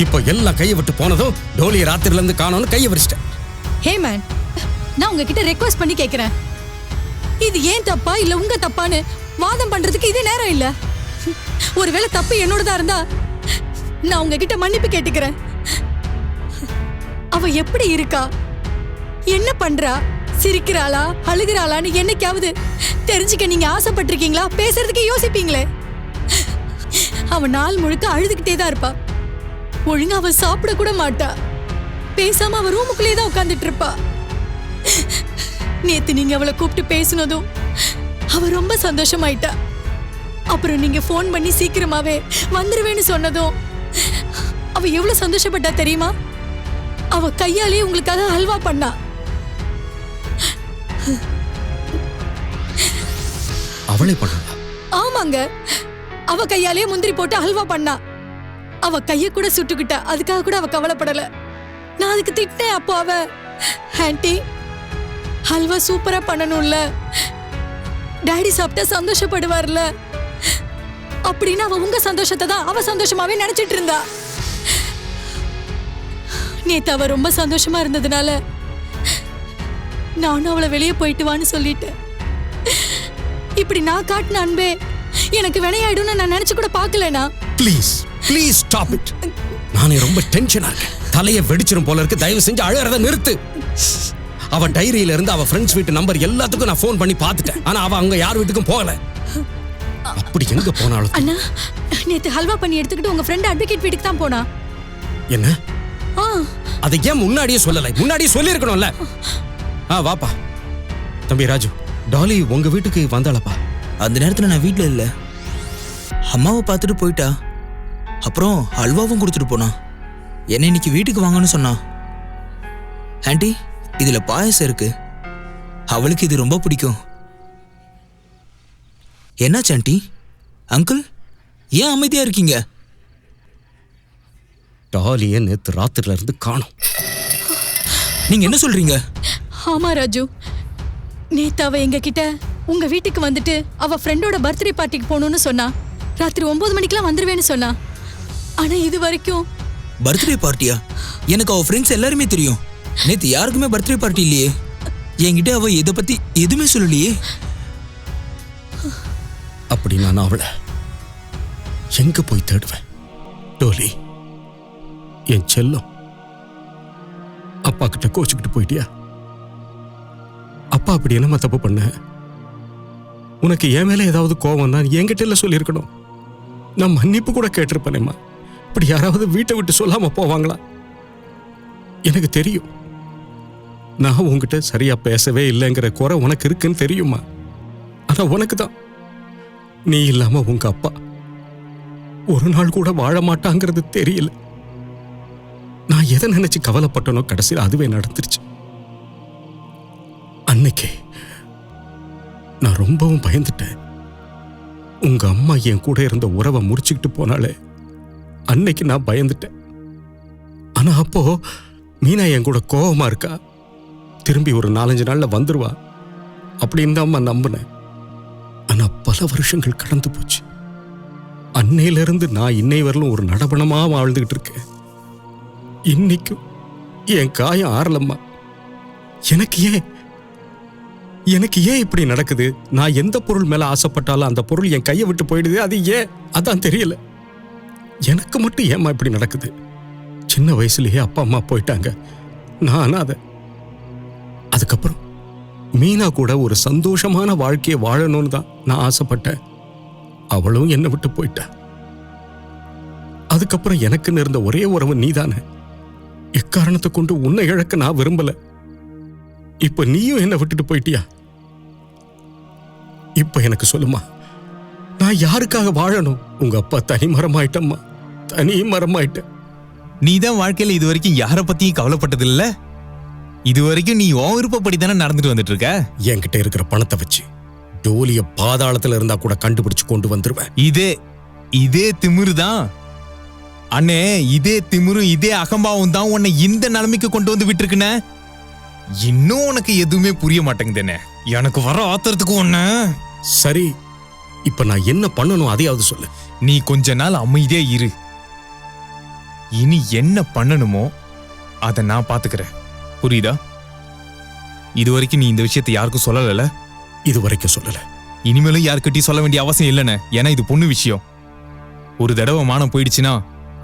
I: இப்போ எல்லாம் கையை விட்டு போனதும் டோலியை ராத்திரில இருந்து காணோன்னு கையை விரிச்சிட்டேன்.
N: ஹே மேன், நான் உங்ககிட்ட ரெக்வெஸ்ட் பண்ணி கேட்கிறேன். இது ஏன் தப்பா இல்ல உங்க தப்பான்னு வாதம் பண்றதுக்கு இது நேரம் இல்ல. ஒருவேளை தப்பு என்னோடதா இருந்தா நான் உங்ககிட்ட மன்னிப்பு கேட்டுக்கிறேன். அவ எப்படி இருக்கா, என்ன பண்றா, சிரிக்கிறாளா அழுகிறாளான்னு என்னைக்காவது தெரிஞ்சுக்க நீங்க ஆசைப்பட்டிருக்கீங்களா? பேசுறதுக்கே யோசிப்பீங்களே. அவ நாள் முழுக்க அழுதுகிட்டே தான் இருப்பா. ஒழுங்கா அவ சாப்பிட கூட மாட்டா. பேசாம அவ ரூமுக்குள்ளே தான் உட்கார்ந்துட்டு இருப்பா. நேத்து நீங்க அவளை கூப்பிட்டு பேசினதும் அவ ரொம்ப சந்தோஷமாயிட்டா. அப்புறம் நீங்க போன் பண்ணி சீக்கிரமாவே வந்துருவேன்னு சொன்னதும் அவ எவ்வளவு சந்தோஷப்பட்டா தெரியுமா? அவ கையாலேயே உங்களுக்காக ஹல்வா பண்ணா.
I: அவளே பண்ணா?
N: ஆமாங்க, அவ கையாலேயே முந்திரி போட்டு ஹல்வா பண்ணா. அவ கைய கூட சுட்டுக்கிட்டா. அதுக்காக கூட அவ கவலைப்படல. நான் அதுக்கு திட்டேன். அப்போ அவ, ஆன்ட்டி ஹல்வா சூப்பரா பண்ணணும்ல, டாடி சாப்பிட்டா சந்தோஷப்படுவார்ல அப்படின்னு அவ உங்க சந்தோஷத்தை தான் அவ சந்தோஷமாவே நினைச்சிட்டு இருந்தா. நேத்து அவ ரொம்ப சந்தோஷமா இருந்ததுனால நானும் அவளை வெளியே போயிட்டு வான்னு சொல்லிட்டேன். இப்படி நான் காட்டின அன்பே எனக்கு வினையாயிடும்னு நான் நினைச்சு கூட பார்க்கலனா.
I: Please please stop it. நானே ரொம்ப டென்ஷனா இருக்கேன். தலையை வெடிச்சிரும் போல இருக்கு. தயவு செஞ்சு அழறத நிறுத்து. அவ டைரியில இருந்து அவ ஃப்ரெண்ட்ஸ் வீட்டு நம்பர் எல்லாத்துக்கும் நான் ஃபோன் பண்ணி பார்த்துட்டேன். ஆனா அவ அங்க யார் வீட்டுக்கும் போகல. அப்படி எங்க போனாலும்
N: அண்ணா, நேத்து ஹல்வா பண்ணி எடுத்துக்கிட்டு உங்க ஃப்ரெண்ட் அட்வொகேட் வீட்டுக்கு தான் போனா.
I: என்ன? அதை ஏன் முன்னாடியே சொல்லலை? முன்னாடியே சொல்லியிருக்கணும்ல. வாப்பா. தம்பி ராஜு, டாலி உங்க வீட்டுக்கு வந்தாளப்பா?
A: அந்த நேரத்துல நான் வீட்டுல இல்ல. அம்மாவை பார்த்துட்டு போயிட்டா. அப்புறம் அல்வாவும் கொடுத்துட்டு போனா. என்ன இன்னைக்கு வீட்டுக்கு வாங்கன்னு சொன்னா. ஆண்டி, இதுல பாயசம் இருக்கு, அவளுக்கு இது ரொம்ப பிடிக்கும். என்னாச்சு ஆண்டி? அங்கிள் ஏன் அமைதியா இருக்கீங்க?
I: டாலியை நேத்து ராத்திரில இருந்து காணோம்.
A: நீங்க என்ன சொல்றீங்க?
N: ஆமா ராஜு, நேத்து அவ எங்க கிட்ட உங்க வீட்டுக்கு வந்துட்டு அவ ஃப்ரெண்டோட பர்த்டே பார்ட்டிக்கு போகணும்னு சொன்னா. ராத்திரி 9 மணிக்கெல்லாம் வந்துருவேன்னு சொன்னா. ஆனா இது வரைக்கும்
A: பர்த்டே பார்ட்டியா? எனக்கு அவ ஃப்ரெண்ட்ஸ் எல்லாருமே தெரியும். நேத்து யாருக்குமே பர்த்டே பார்ட்டி இல்லையே. என்கிட்ட அவ இதை பத்தி எதுவுமே சொல்லலையே.
I: அப்படி நான் அவளை எங்க போய் தேடுவேன்? டோலி, என் செல்லம், அப்பா கிட்ட கோச்சுக்கிட்டு போயிட்டியா? அப்பா அப்படி என்னம்மா தப்பு பண்ண? உனக்கு என் மேல ஏதாவது கோபம் தான் என்கிட்ட இல்ல சொல்லியிருக்கணும். நான் மன்னிப்பு கூட கேட்டிருப்பேனேம்மா. இப்படி யாராவது வீட்டை விட்டு சொல்லாம போவாங்களா? எனக்கு தெரியும், நான் உங்ககிட்ட சரியா பேசவே இல்லைங்கிற குறை உனக்கு இருக்குன்னு தெரியுமா? ஆனா உனக்கு தான் நீ இல்லாம உங்க அப்பா ஒரு நாள் கூட வாழ மாட்டாங்கிறது தெரியல. நான் எதை நினைச்சு கவலைப்பட்டனோ கடைசியில் அதுவே நடந்துருச்சு. அன்னைக்கு நான் ரொம்பவும் பயந்துட்டேன். உங்க அம்மா என் கூட இருந்த உறவை முறிச்சுக்கிட்டு போனாலே அன்னைக்கு நான் பயந்துட்டேன். ஆனா அப்போ மீனா என் கூட கோபமா இருக்கா, திரும்பி ஒரு 4-5 நாள்ல வந்துருவா அப்படின்னு தான் அம்மா நம்பினேன். ஆனா பல வருஷங்கள் கடந்து போச்சு. அன்னையில இருந்து நான் இன்னை வரலும் ஒரு நடபணமா வாழ்ந்துகிட்டு இருக்கேன். இன்னைக்கும் என் காயம் ஆறலம்மா. எனக்கு ஏன் இப்படி நடக்குது? நான் எந்த பொருள் மேல ஆசைப்பட்டாலும் அந்த பொருள் என் கையை விட்டு போயிடுது. அது ஏன்? அதான் தெரியல. எனக்கு மட்டும் ஏம்மா இப்படி நடக்குது? சின்ன வயசுலயே அப்பா அம்மா போயிட்டாங்க, நான் அனாதை. அதுக்கப்புறம் மீனா கூட ஒரு சந்தோஷமான வாழ்க்கையை வாழணும்னு தான் நான் ஆசைப்பட்டேன். அவளும் என்னை விட்டு போயிட்டா. அதுக்கப்புறம் எனக்குன்னு இருந்த ஒரே உறவு நீதானே. எக்காரணத்தை கொண்டு உன்னை இழக்க நான் விரும்பல. இப்ப நீயும் என்ன விட்டுட்டு போயிட்டியா? இப்ப எனக்கு சொல்லுமா, நான் யாருக்காக வாழணும்? உங்க அப்பா தனி மரமாயிட்டம்மா, தனி மரமாயிட்ட.
H: நீ தான் வாழ்க்கையில இது வரைக்கும் யாரை பத்தியும் கவலைப்பட்டது இல்ல. இது வரைக்கும் நீ உன் விருப்பப்படி தானே நடந்துட்டு வந்துட்டு இருக்க.
I: என்கிட்ட இருக்கிற பணத்தை வச்சு டோலிய பாதாளத்துல இருந்தா கூட கண்டுபிடிச்சு கொண்டு வந்துருவேன்.
H: இதே திமிரு தான் அண்ணே. இதே திமிரு, இதே அகம்பாவம் தான் உன்னை இந்த நிலைமைக்கு கொண்டு வந்து விட்டுருக்குன. இன்னும் உனக்கு எதுவுமே புரிய மாட்டேங்குதுன்னு எனக்கு வர ஆத்திரத்துக்கு ஒண்ணு.
I: சரி, இப்ப நான் என்ன பண்ணணும் அதையாவது சொல்லு.
H: நீ கொஞ்ச நாள் அமைதியா இரு. இனி என்ன பண்ணணுமோ அதை நான் பாத்துக்கிறேன், புரியுதா? இது வரைக்கும் நீ இந்த விஷயத்தை யாருக்கும் சொல்லல.
I: இது வரைக்கும் சொல்லல.
H: இனிமேலும் யாருக்கிட்டையும் சொல்ல வேண்டிய அவசியம் இல்லைன்னு. ஏன்னா இது பொண்ணு விஷயம். ஒரு தடவை மானம் போயிடுச்சுன்னா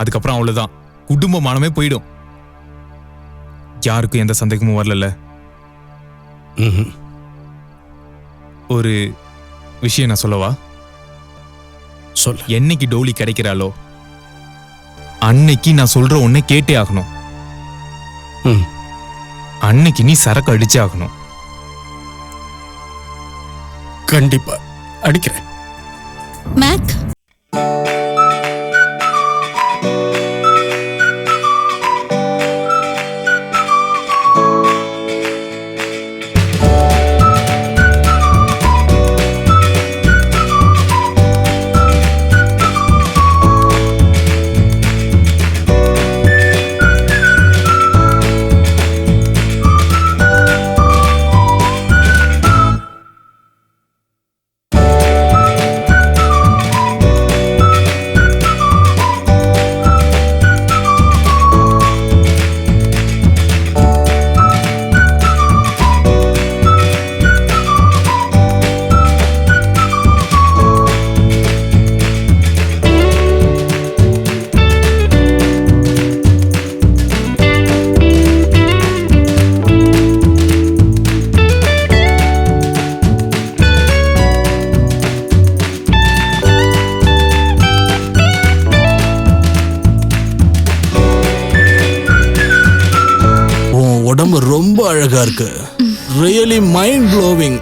H: அதுக்கப்புறம் அவ்வளவுதான், குடும்ப மானமே போயிடும். யாருக்கும் எந்த சந்தேகமும் வரல. ஒரு விஷயம் நான் சொல்லவா?
I: சொல்.
H: என்னைக்கு டோலி கிடைக்கிறாளோ அன்னைக்கு நான் சொல்ற ஒன்னை கேட்டே ஆகணும். அன்னைக்கு நீ சரக்கு அடிச்சே ஆகணும்.
I: கண்டிப்பா அடிக்கிறேன்.
J: மேக்,
O: உடம்பு ரொம்ப அழகா இருக்கு. Really mind blowing.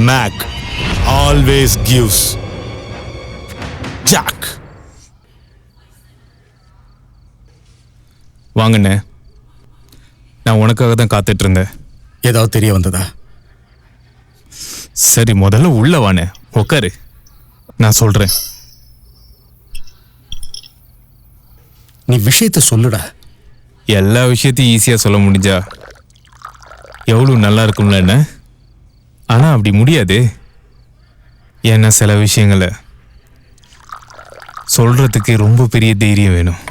K: Mac always gives. Jack.
H: வாங்கண்ணே, நான் உனக்காக தான் காத்துட்டு இருந்தேன்.
I: ஏதாவது தெரிய வந்ததா?
H: சரி முதல்ல உள்ள வானே, உட்காரு, நான் சொல்றேன்.
I: நீ விஷயத்த சொல்லுடா.
H: எல்லா விஷயத்தையும் ஈஸியா சொல்ல முடிஞ்சா எவ்வளவு நல்லா இருக்கும்ல என்ன? ஆனா அப்படி முடியாது. ஏன்னா சில விஷயங்களை சொல்றதுக்கு ரொம்ப பெரிய தைரியம் வேணும்.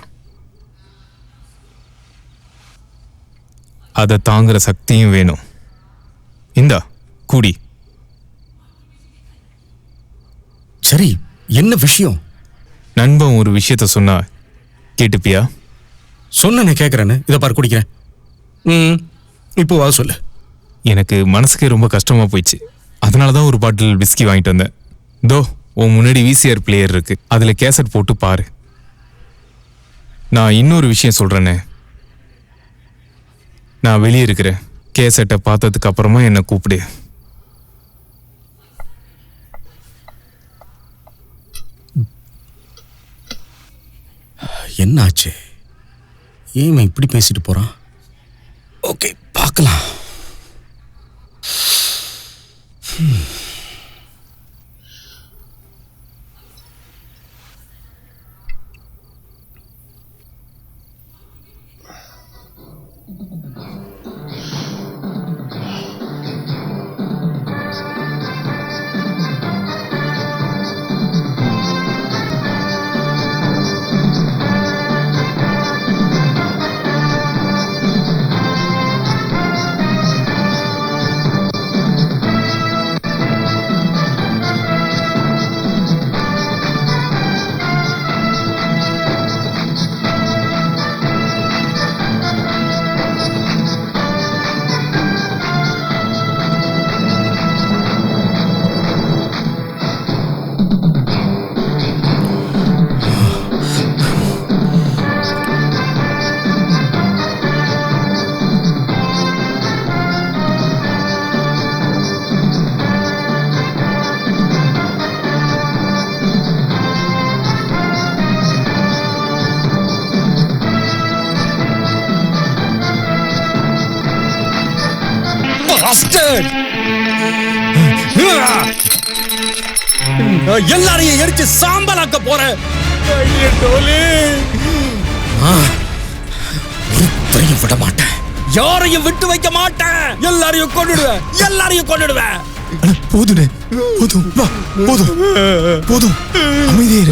H: அதை தாங்குற சக்தியும் வேணும். இந்தா கூடி.
I: சரி, என்ன விஷயம்?
H: நண்பன் ஒரு விஷயத்த சொன்னா கேட்டுப்பியா?
I: சொன்ன கேட்கறேன்னு. இதை பாரு குடிக்கிறேன். இப்போ வா சொல்லு.
H: எனக்கு மனசுக்கே ரொம்ப கஷ்டமா போயிடுச்சு. அதனாலதான் ஒரு பாட்டில் விஸ்கி வாங்கிட்டு வந்தேன். தோ உன் முன்னாடி VCR பிளேயர் இருக்கு, அதுல கேசட் போட்டு பாரு. நான் இன்னொரு விஷயம் சொல்றேனே, நான் வெளியே இருக்கிறேன். கேசட்டை பார்த்ததுக்கு அப்புறமா என்னை கூப்பிடு.
I: என்ன ஆச்சு? ஏன் இப்படி பேசிட்டு போறான்? ஓகே, பார்க்கலாம்.
A: எல்லாரையும் எரிச்சு சாம்பலாக்க போறேன். விட மாட்டேன், யாரையும் விட்டு வைக்க மாட்டேன். எல்லாரையும் கொன்னுடுவேன், எல்லாரையும் கொன்னுடுவேன்.
H: போதும் போதும் போதும் போதும், அமைதியே.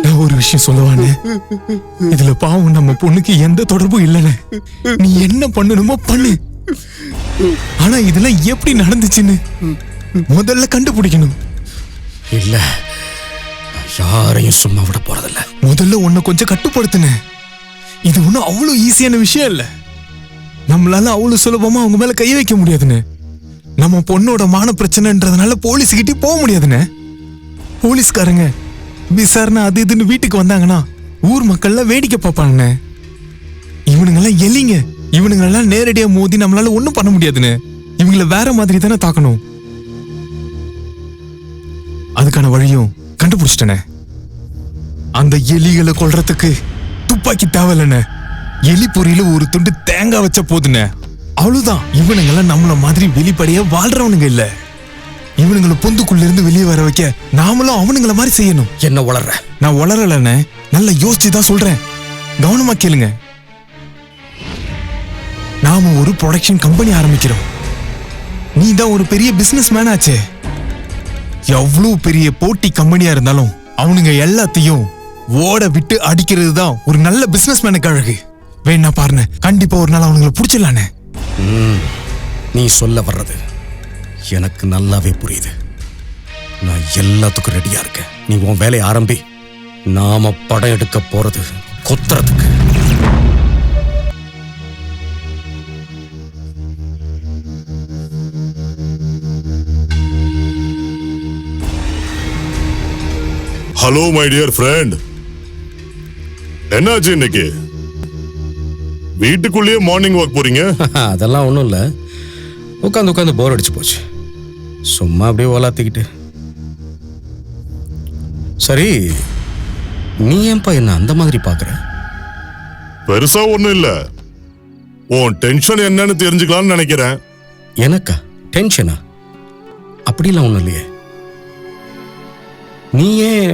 H: நான் ஒரு விஷயம் சொல்லுவானே, இதுல பாவம் நம்ம பொண்ணுக்கு எந்த தொடர்பும் இல்லைன்னு. நீ என்ன பண்ணணுமோ பண்ணு. ஆனா இதெல்லாம் எப்படி நடந்துச்சுன்னு முதல்ல கண்டுபிடிக்கணும்.
I: இல்ல, யாரையும் சும்மா விட போறதில்ல.
H: முதல்ல உன்னை கொஞ்சம் கட்டுப்படுத்துன. இது ஒண்ணும் அவ்வளவு ஈஸியான விஷயம் இல்ல. நம்மளால அவ்வளவு சுலபமா அவங்க மேல கை வைக்க முடியாதுன்னு. நம்ம பொண்ணோட மான பிரச்சனைன்றதுனால போலீஸ் கிட்டே போக முடியாதுன்னு. போலீஸ்காரங்க விசாரணை அது இதுன்னு வீட்டுக்கு வந்தாங்கன்னா ஊர் மக்கள்லாம் வேடிக்கை பார்ப்பாங்க. இவனுங்கெல்லாம் எலிங்க. இவனுங்கெல்லாம் நேரடியா மோதி நம்மளால ஒண்ணும் பண்ண முடியாதுன்னு. இவங்கள வேற மாதிரி தானே தாக்கணும். அதுக்கான வழியும் கண்டுபிடிச்சிட்டனே. அந்த எலிகளை கொல்றதுக்கு துப்பாக்கி தேவையில்லண்ணே. எலி பொறியில ஒரு துண்டு தேங்காய் வச்ச போதுன்னு. அவ்வளவுதான். இவனுங்கெல்லாம் நம்மள மாதிரி வெளிப்படையா வாழ்றவனுங்க இல்ல. இவனுங்களை பொந்துக்குள்ள இருந்து வெளியே வர வைக்க நாமளும் அவனுங்கள மாதிரி செய்யணும்.
I: என்ன வளர்ற?
H: நான் வளரலண்ணே, நல்லா யோசிச்சுதான் சொல்றேன். கவனமா கேளுங்க. நாம ஒரு ப்ரொடக்ஷன் கம்பெனி ஆரம்பிக்கிறோம். நீ தான் ஒரு பெரிய பிசினஸ் மேன் ஆச்சே. எவ்வளவு பெரிய போட்டி கம்பெனியா இருந்தாலும் அவனுங்க எல்லாத்தையும் ஓட விட்டு அடிக்கிறது தான் ஒரு நல்ல பிசினஸ் மேனுக்கு அழகு. வேணா பாருங்க, கண்டிப்பா ஒரு நாள் அவனுங்களை பிடிச்சிடலானே.
I: நீ சொல்ல வர்றது எனக்கு நல்லாவே புரியுது. நான் எல்லாத்துக்கும் ரெடியா இருக்கேன். நீ உன் வேலையை ஆரம்பி. நாம படம் எடுக்க போறது கொத்துறதுக்கு.
K: ஹலோ மை டியர் ஃப்ரெண்ட், என்னாச்சு இன்னைக்கு? வீட்டுக்குள்ளேயே மார்னிங் வாக் போறீங்க?
I: அதெல்லாம் ஒன்றும் இல்லை, உட்காந்து உட்காந்து போர் அடிச்சு போச்சு. சும்மா அப்படியே ஓலாத்திக்கிட்டு. சரி, நீ ஏன்பா என்ன அந்த மாதிரி பார்க்குற?
K: பெருசா ஒன்றும் இல்லை, உன் டென்ஷன் என்னன்னு தெரிஞ்சுக்கலாம்னு நினைக்கிறேன்.
I: எனக்கா டென்ஷனா? அப்படிலாம் ஒன்றும் இல்லையே. நீ ஏன்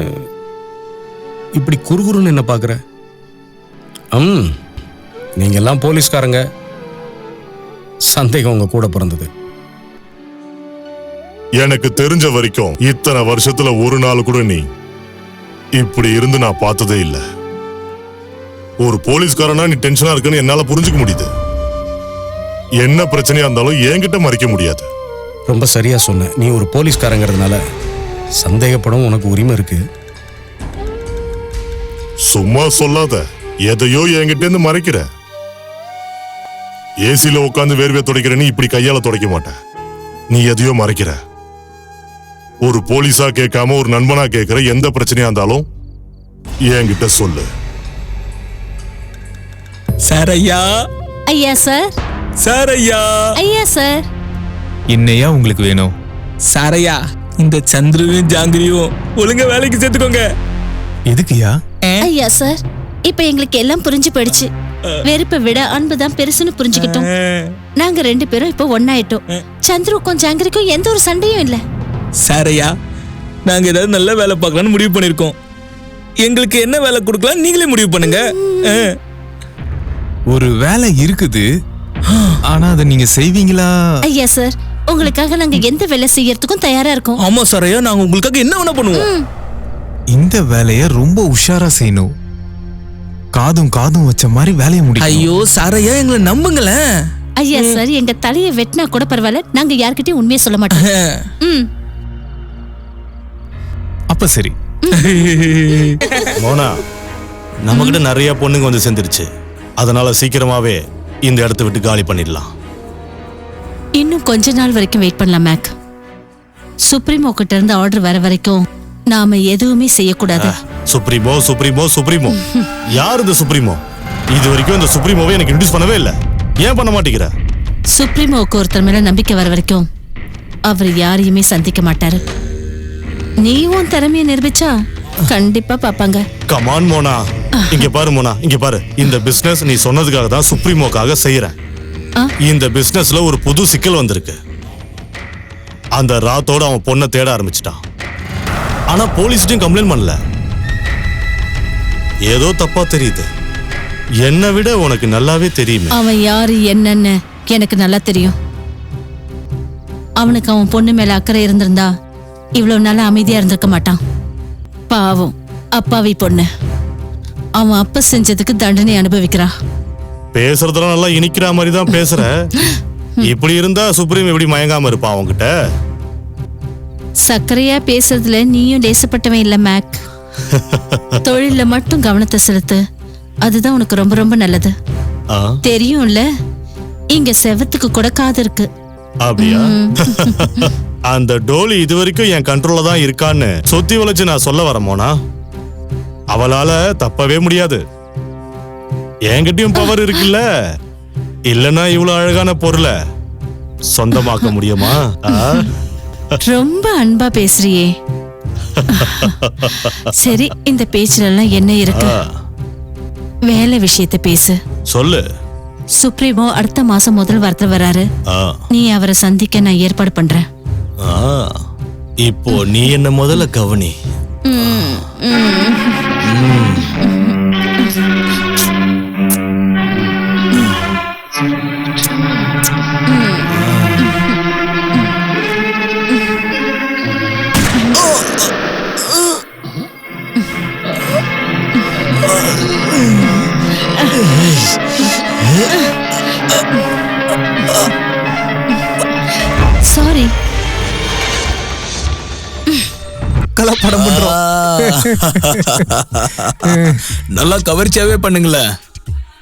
I: இப்படி குறுகுறுன்னு என்ன பார்க்குற? நீங்க எல்லாம் போலீஸ்காரங்க, சந்தேகம் உங்க கூட பிறந்தது.
K: எனக்கு தெரிஞ்ச வரைக்கும் இத்தனை வருஷத்துல ஒரு நாள் கூட நீ இப்படி இருந்து நான் பார்த்ததே இல்லை. ஒரு போலீஸ்காரனா நீ டென்ஷனா இருக்குன்னு என்னால புரிஞ்சுக்க முடியுது. என்ன பிரச்சனையா இருந்தாலும் என்கிட்ட மறைக்க முடியாது.
I: ரொம்ப சரியா சொன்ன. நீ ஒரு போலீஸ்காரங்கிறதுனால சந்தேகப்படும் உனக்கு உரிமை இருக்கு.
K: சும்மா சொல்லாத, எதையோ என்கிட்ட இருந்து மறைக்கிற. ஏசில உட்காந்து வேர்வை துடைக்கிற நீ இப்படி கையால துடைக்க மாட்ட. நீ எதையோ மறைக்கிற. ஒரு போலீஸா கேட்காம ஒரு நண்பனா கேட்கிற எந்த பிரச்சனையா இருந்தாலும் என்கிட்ட சொல்லு.
A: சார் ஐயா.
J: ஐயா சார்.
A: சார் ஐயா.
J: ஐயா சார்.
H: என்னையா உங்களுக்கு வேணும்?
A: சார் ஐயா, இந்த சந்திரவையும் ஜாங்கிரியும் ஒழுங்கா வேலைக்கு சேர்த்துக்கோங்க.
H: எதுக்குயா?
J: ஐயா சார், இப்ப எங்களுக்கு எல்லாம் புரிஞ்சு போயிடுச்சு. வெறுப்பை விட அன்புதான் பெருசுன்னு புரிஞ்சுக்கிட்டோம். நாங்க 2 பேரும் இப்ப ஒன்னாயிட்டோம். சந்திருக்கும் ஜாங்கிரிக்கும் எந்த ஒரு சண்டையும் இல்ல.
A: சார் ஐயா, நாங்க ஏதாவது நல்ல வேலை பார்க்கலாம்னு முடிவு பண்ணிருக்கோம். எங்களுக்கு என்ன வேலை கொடுக்கலாம் நீங்களே முடிவு பண்ணுங்க.
H: ஒரு வேலை இருக்குது, ஆனா அதை நீங்க செய்வீங்களா?
J: ஐயா சார், உங்களுக்காக நாங்க எந்த வேலை செய்யறதுக்கும் தயாரா இருக்கோம்.
A: ஆமா சார் ஐயா, நாங்க உங்களுக்காக என்ன வேணா பண்ணுவோம்.
H: இந்த வேலைய ரொம்ப உஷாரா செய்யணும். காதும் காதும் வச்ச மாதிரி வேலையை முடியும்.
A: ஐயோ சார் ஐயா, எங்களை நம்புங்களேன்.
J: ஐயா சார், எங்க தலையை வெட்டினா கூட பரவாயில்ல, நாங்க யார்கிட்டயும் உண்மையை சொல்ல மாட்டோம்.
H: அப்ப சரி.
K: மோனா, நம்மகிட்ட நிறைய பொண்ணுங்க வந்து சேர்ந்துருச்சு. அதனால சீக்கிரமாவே இந்த இடத்தை விட்டு காலி பண்ணிடலாம்.
J: இன்னும் கொஞ்ச நாள் வரைக்கும் வெயிட் பண்ணலாம் மேக். சுப்ரீமோ கிட்ட இருந்து ஆர்டர் வர வரைக்கும் நாம எதுவுமே செய்யக்கூடாது.
K: சுப்ரீமோ சுப்ரீமோ சுப்ரீமோ யார் இந்த சுப்ரீமோ? இது வரைக்கும் இந்த சுப்ரீமோவை எனக்கு இன்ட்ரோடியூஸ் பண்ணவே இல்லை. ஏன் பண்ண மாட்டேங்கிற?
J: சுப்ரீமோவுக்கு ஒருத்தர் மேல நம்பிக்கை வர வரைக்கும் அவர் யாரையுமே சந்திக்க மாட்டாரு. நீயும் திறமைய நிரூபிச்சா கண்டிப்பா பாப்பாங்க.
K: கமான் மோனா, இங்க பாரு மோனா, இங்க பாரு. இந்த பிசினஸ் நீ சொன்னதுக்காக தான் சுப்ரீமோக்காக செய்யறேன். இந்த பிசினஸ்ல ஒரு புது சிக்கல் வந்திருக்கு. அந்த ராத்தோட அவன் பொண்ணை தேட ஆரம்பிச்சிட்டான். ஆனா போலீஸ்டையும் கம்ப்ளைண்ட் பண்ணல. ஏதோ தப்பா தெரியுது. என்னை விட உனக்கு நல்லாவே தெரியுமே.
J: அவன் யாரு என்னன்னு எனக்கு நல்லா தெரியும். அவனுக்கு அவன் பொண்ணு மேல அக்கறை இருந்திருந்தா இவ்வளவு நாள அமைதியா இருந்திருக்க மாட்டான். பாவம் அப்பாவி பொண்ணு. அவன் அப்ப செஞ்சதுக்கு தண்டனை அனுபவிக்கிறா.
K: பேசுறதெல்லாம் நல்லா இனிக்கிற மாதிரி தான் பேசுற. இப்படி இருந்தா சுப்ரீம் எப்படி மயங்காம இருப்பான் அவன்கிட்ட?
J: சக்கரையா பேசுறதுல நீயும் லேசப்பட்டவன் இல்ல மேக். தொழில மட்டும் கவனத்தை செலுத்து. அதுதான் உனக்கு ரொம்ப ரொம்ப நல்லது. தெரியும்ல, இங்க செவத்துக்கு கூட காது இருக்கு.
K: அப்படியா? அந்த டோலி இது வரைக்கும் என் கண்ட்ரோல்ல தான் இருக்கான்னு சொத்தி வளைச்சு நான் சொல்ல வரமோனா? அவளால தப்பவே முடியாது. என்கிட்டயும் பவர் இருக்குல்ல. இல்லனா இவ்வளவு அழகான பொருளை சொந்தமாக்க முடியுமா?
J: ரொம்ப அன்பா பேசுறியே. சரி, இந்த பேச்சுல எல்லாம் என்ன இருக்கு? வேலை விஷயத்தை பேசு.
K: சொல்லு.
J: சுப்ரீமோ அடுத்த மாசம் முதல் வாரத்துல வராரு. நீ அவரை சந்திக்க நான் ஏற்பாடு பண்றேன்.
K: இப்போ நீ என்ன முதல்ல கவனி.
J: சாரி.
A: கலப்படம் பண்றோம். நல்லா கவர்ச்சியாவே பண்ணுங்களேன்.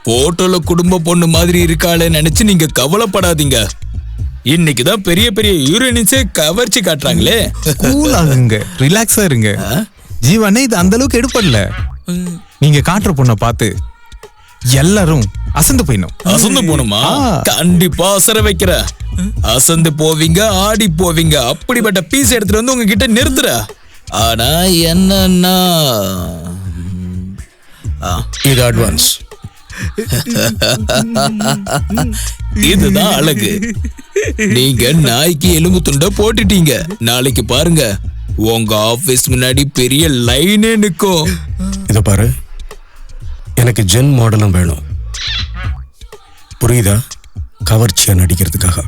A: போட்டோல குடும்ப பொண்ணு மாதிரி இருக்காளே நினைச்சு நீங்க கவலைப்படாதீங்க. இன்னைக்குதான் பெரிய பெரிய ஹீரோயின்ஸே கவர்ச்சி காட்டுறாங்களே.
H: கூல் ஆகுங்க, ரிலாக்ஸா இருங்க. ஜீவனே இது அந்த அளவுக்கு எடுப்படல. நீங்க காட்டுற பொண்ணை பார்த்து எல்லாரும் அசந்து போயிடும்.
A: அசந்து போணுமா? கண்டிப்பா அசர வைக்கிற. அசந்து போவீங்க, ஆடி போவீங்க. அப்படிப்பட்ட பீஸ் எடுத்துட்டு வந்து உங்ககிட்ட நிறுத்துற. ஆனா என்னன்னா
I: இது அட்வான்ஸ்.
A: இதுதான் அழகு. நீங்க நாய்க்கு எலும்பு துண்டை போட்டுட்டீங்க. நாளைக்கு பாருங்க உங்க ஆபீஸ் முன்னாடி பெரிய லைனே நிக்கும்.
I: இத பாரு, எனக்கு ஜென் மாடலும் வேணும், புரியுதா? கவர்ச்சியா நடிக்கிறதுக்காக.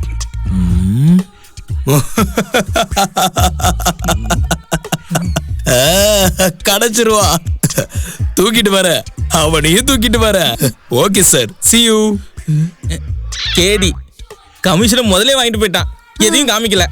A: கிடைச்சிருவா. தூக்கிட்டு வர, அவனையும் தூக்கிட்டு வர. Okay sir, see you.
D: கேடி கமிஷனை முதல்ல வாங்கிட்டு போயிட்டான், எதையும் காமிக்கல.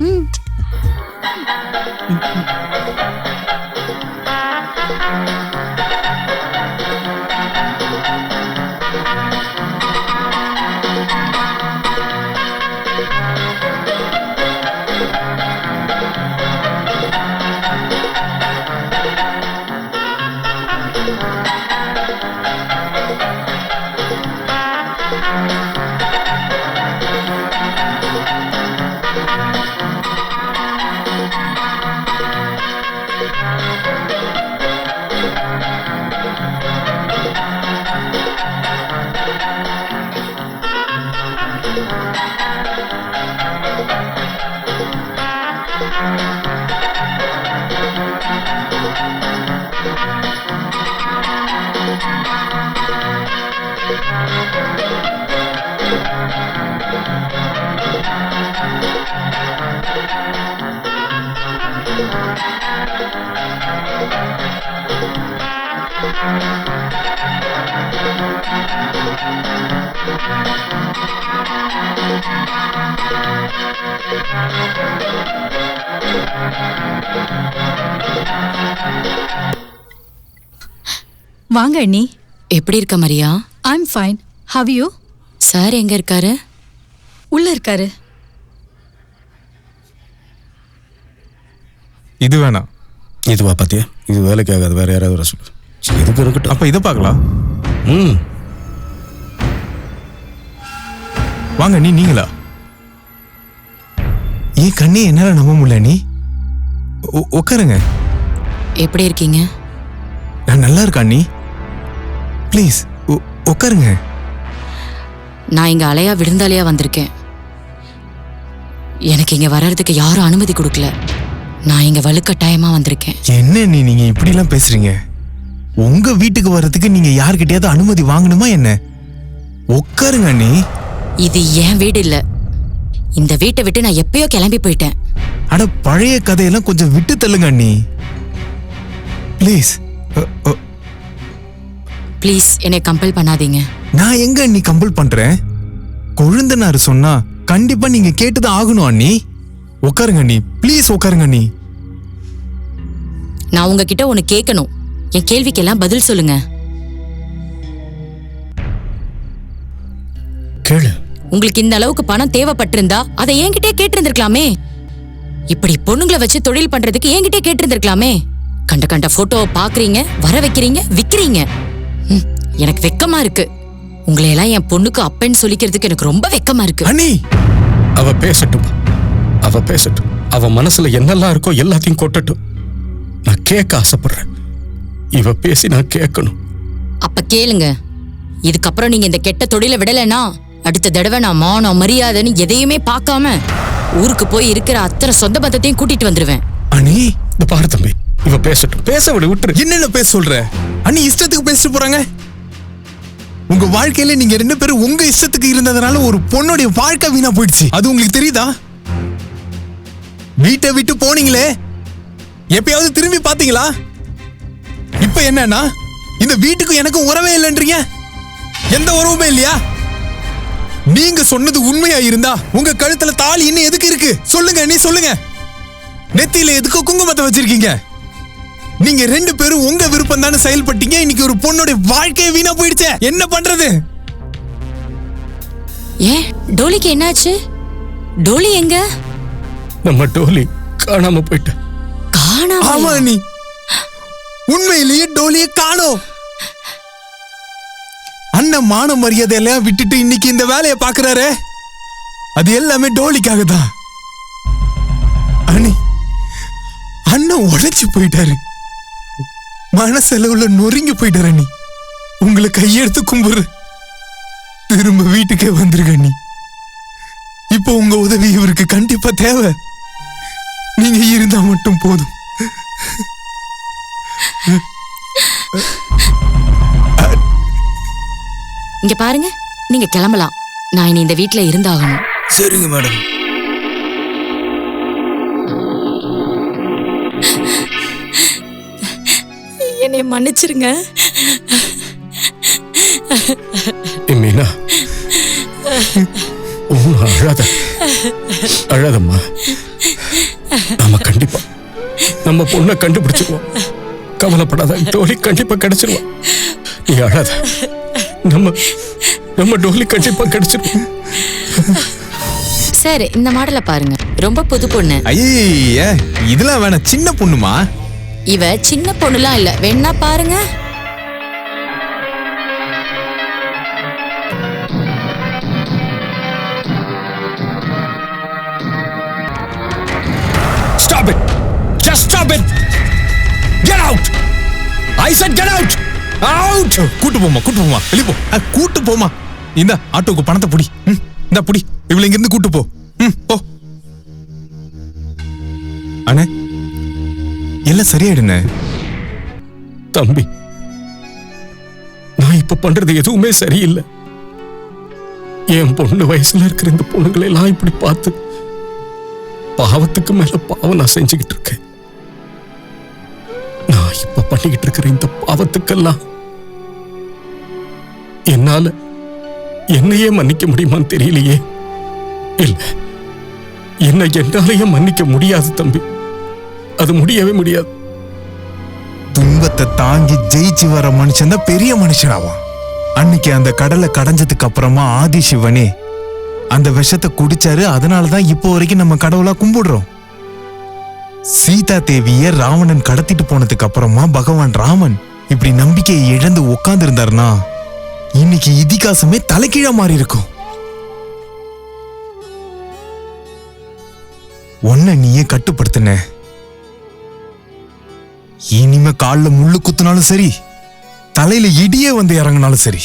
N: வாங்க அண்ணி.
C: எப்படி இருக்க Maria?
N: I'm fine. How you?
C: Sir எங்க இருக்காரு?
N: உள்ள இருக்காரு.
H: இது வேணாம்.
I: இதுவா பாத்தியா? இது வேலைக்கு ஆகாது, வேற யாராவது வர சொல்லு. இதுக்கு இருக்கட்டும்.
H: அப்ப இதை பார்க்கலாம்.
I: ம்,
H: வாங்க நீங்களா? ஏன் கண்ணே என்னால நம்ப முடியல. நீ உட்காருங்க.
C: எப்படி இருக்கீங்க?
H: நான் நல்லா இருக்கேன். நீ ப்ளீஸ் உட்காருங்க.
C: நான் இங்க அலையா விருந்தாளியா வந்திருக்கேன். எனக்கு இங்க வர்றதுக்கு யாரும் அனுமதி கொடுக்கல. நான் இங்க வலுக்கட்டாயமா வந்திருக்கேன்.
H: என்ன நீங்க இப்படி எல்லாம் பேசுறீங்க? உங்க வீட்டுக்கு வர்றதுக்கு நீங்க யார்கிட்டயாவது அனுமதி வாங்கணுமா என்ன? உட்காருங்க நீ.
C: இது என் வீடு இல்ல. இந்த வீட்டை விட்டு நான் எப்பயோ கிளம்பி போயிட்டேன்.
H: அட பழைய கதையெல்லாம் கொஞ்சம் விட்டு தள்ளுங்க நீ ப்ளீஸ்.
C: ப்ளீஸ் என்னை கம்பல் பண்ணாதீங்க.
H: நான் எங்க நீ கம்பல் பண்றேன்? கொழுந்தனாரு சொன்னா கண்டிப்பா நீங்க கேட்டுதான் ஆகணும் அண்ணி. உட்காருங்க நீ ப்ளீஸ், உட்காருங்க நீ.
C: நான் உங்ககிட்ட ஒன்னு கேட்கணும். என் கேள்விக்கெல்லாம் பதில் சொல்லுங்க.
I: கேளு.
C: உங்களுக்கு இந்த அளவுக்கு பணம் தேவைப்பட்டிருந்தா அதை என்கிட்டே கேட்டிருந்திருக்கலாமே. இப்படி பொண்ணுங்களை வச்சு தொழில் பண்றதுக்கு என்கிட்டே கேட்டிருந்திருக்கலாமே. கண்ட கண்ட போட்டோவை பாக்குறீங்க, வர வைக்கிறீங்க, விக்கிறீங்க. எனக்கு வெக்கமா இருக்கு. உங்களை எல்லாம் என் பொண்ணுக்கு அப்பன்னு சொல்லிக்கிறதுக்கு எனக்கு ரொம்ப வெக்கமா இருக்கு.
H: அண்ணி,
I: அவ பேசட்டும், அவ பேசட்டும். அவ மனசுல என்னெல்லாம் இருக்கோ எல்லாத்தையும் கொட்டட்டும். நான் கேட்க ஆசைப்படுறேன். இவ பேசி நான் கேட்கணும்.
C: அப்ப கேளுங்க. இதுக்கப்புறம் நீங்க இந்த கெட்ட தொழிலை விடலைன்னா அடுத்த தடவை நான் மானம் மரியாதைன்னு எதையுமே பார்க்காம ஊருக்கு போய் இருக்கிற அத்தனை சொந்த பந்தத்தையும் கூட்டிட்டு வந்துருவேன்.
H: அண்ணி
I: இந்த பாரு தம்பி, இவ பேசட்டும். பேச விட விட்டுரு.
H: என்னென்ன பேச சொல்ற? அண்ணி இஷ்டத்துக்கு பேசிட்டு போறாங்க. உங்க வாழ்க்கையில நீங்க 2 பேரும் உங்க இஷ்டத்துக்கு இருந்ததுனால ஒரு பொண்ணுடைய வாழ்க்கை வீணா போயிடுச்சு. அது உங்களுக்கு தெரியுதா? வீட்டை விட்டு போனீங்களே, எப்பயாவது திரும்பி பாத்தீங்களா? இப்ப என்னன்னா இந்த வீட்டுக்கும் எனக்கும் உறவே இல்லைன்றீங்க. எந்த உறவுமே இல்லையா? நீங்க சொன்னது உண்மையா இருந்தா உங்க கழுத்துல தாலி இன்னும் எதுக்கு இருக்கு? சொல்லுங்க நீ சொல்லுங்க. நெத்தியில எதுக்கு குங்குமத்தை வச்சிருக்கீங்க? நீங்க 2 பேரும் உங்க விருப்பம் தானே செயல்பட்டீங்க. இன்னைக்கு ஒரு பொண்ணோட வாழ்க்கையை வீணா போயிடுச்சே, என்ன பண்றது?
C: ஏன் டோலிக்கு என்னாச்சு? டோலி எங்க?
I: நம்ம டோலி காணாம போயிட்ட.
C: காணாம?
H: ஆமா நீ உண்மையிலேயே டோலியை காணோம். அண்ணன் மான மரியாதை எல்லாம் விட்டுட்டு இன்னைக்கு இந்த வேலையை பாக்குறாரு. அது எல்லாமே டோலிக்காக தான். அண்ணன் உடைச்சு போயிட்டாரு. மனசெலவுல நொறுங்கி போயிட்டாரு. நீ உங்களை கையெடுத்து கும்புறு. திரும்ப வீட்டுக்கே வந்துருங்க நீ. இப்போ உங்க உதவி இவருக்கு கண்டிப்பா தேவை. நீங்க இருந்தா மட்டும் போதும்.
C: இங்க பாருங்க, நீங்க கிளம்பலாம். நான் இனி இந்த வீட்ல இருந்தாகணும்.
A: சரிங்க மேடம்.
C: என்னை மன்னிச்சிருங்க.
I: மீனா, அழாத அழாதம்மா. நாம கண்டிப்பா நம்ம பொண்ணை கண்டுபிடிச்சிருவோம். கவலைப்படாத, டோலி கண்டிப்பா கிடைச்சிருவோம். நீ அழாத. நம்ம டோலி கண்டிப்பா கிடைச்சிருவோம்.
C: சரி, இந்த மாடலை பாருங்க, ரொம்ப புது பொண்ணு.
H: ஐயே, இதெல்லாம் வேணாம், சின்ன பொண்ணுமா.
C: இவ சின்ன பொண்ணுலாம் இல்ல, வேணா பாருங்க.
H: Stop it! Just stop it! Get out! I said get out! Out! கூட்டு போமா, வெளிய போ. கூட்டு போமா. இந்த ஆட்டோக்கு பணத்தை புடி. இந்த புடி. இவளை இங்க இருந்து கூட்டு போ. போ. அண்ணே, எல்லாம் சரியாயிடுனே.
I: தம்பி, நான் இப்ப பண்றது எதுவுமே சரியில்லை. என் பொண்ணு வயசுல இருக்கிற இந்த பொண்ணுங்களை எல்லாம் இப்படி பார்த்து பாவத்துக்கு மேல பாவம் நான் செஞ்சுக்கிட்டு இருக்கேன். நான் இப்ப பண்ணிக்கிட்டு இருக்கிற இந்த பாவத்துக்கெல்லாம் என்னால என்னையே மன்னிக்க முடியுமான்னு தெரியலையே. இல்ல, என்னாலேயே மன்னிக்க முடியாது தம்பி. அது முடியவே முடியாது.
H: துன்பத்தை தாங்கி ஜெயிச்சு வர மனுஷன் தான் பெரிய மனுஷனாவான். அன்னைக்கு அந்த கடலை கடைஞ்சதுக்கு அப்புறமா ஆதிசிவனே அந்த விஷத்தை குடிச்சாரு. அதனாலதான் இப்போ வரைக்கும் நம்ம கடவுளா கும்பிடுறோம். சீதா தேவிய ராவணன் கடத்திட்டு போனதுக்கு அப்புறமா பகவான் ராமன் இப்படி நம்பிக்கையை இழந்து உட்கார்ந்து இருந்தாருன்னா இன்னைக்கு இதிகாசமே தலைகீழா மாறி இருக்கும். ஒன்ன நீயே கட்டுப்படுத்தின. இனிமே கால்ல முள்ளு குத்துனாலும் சரி, தலையில இடியே வந்து இறங்கினாலும் சரி,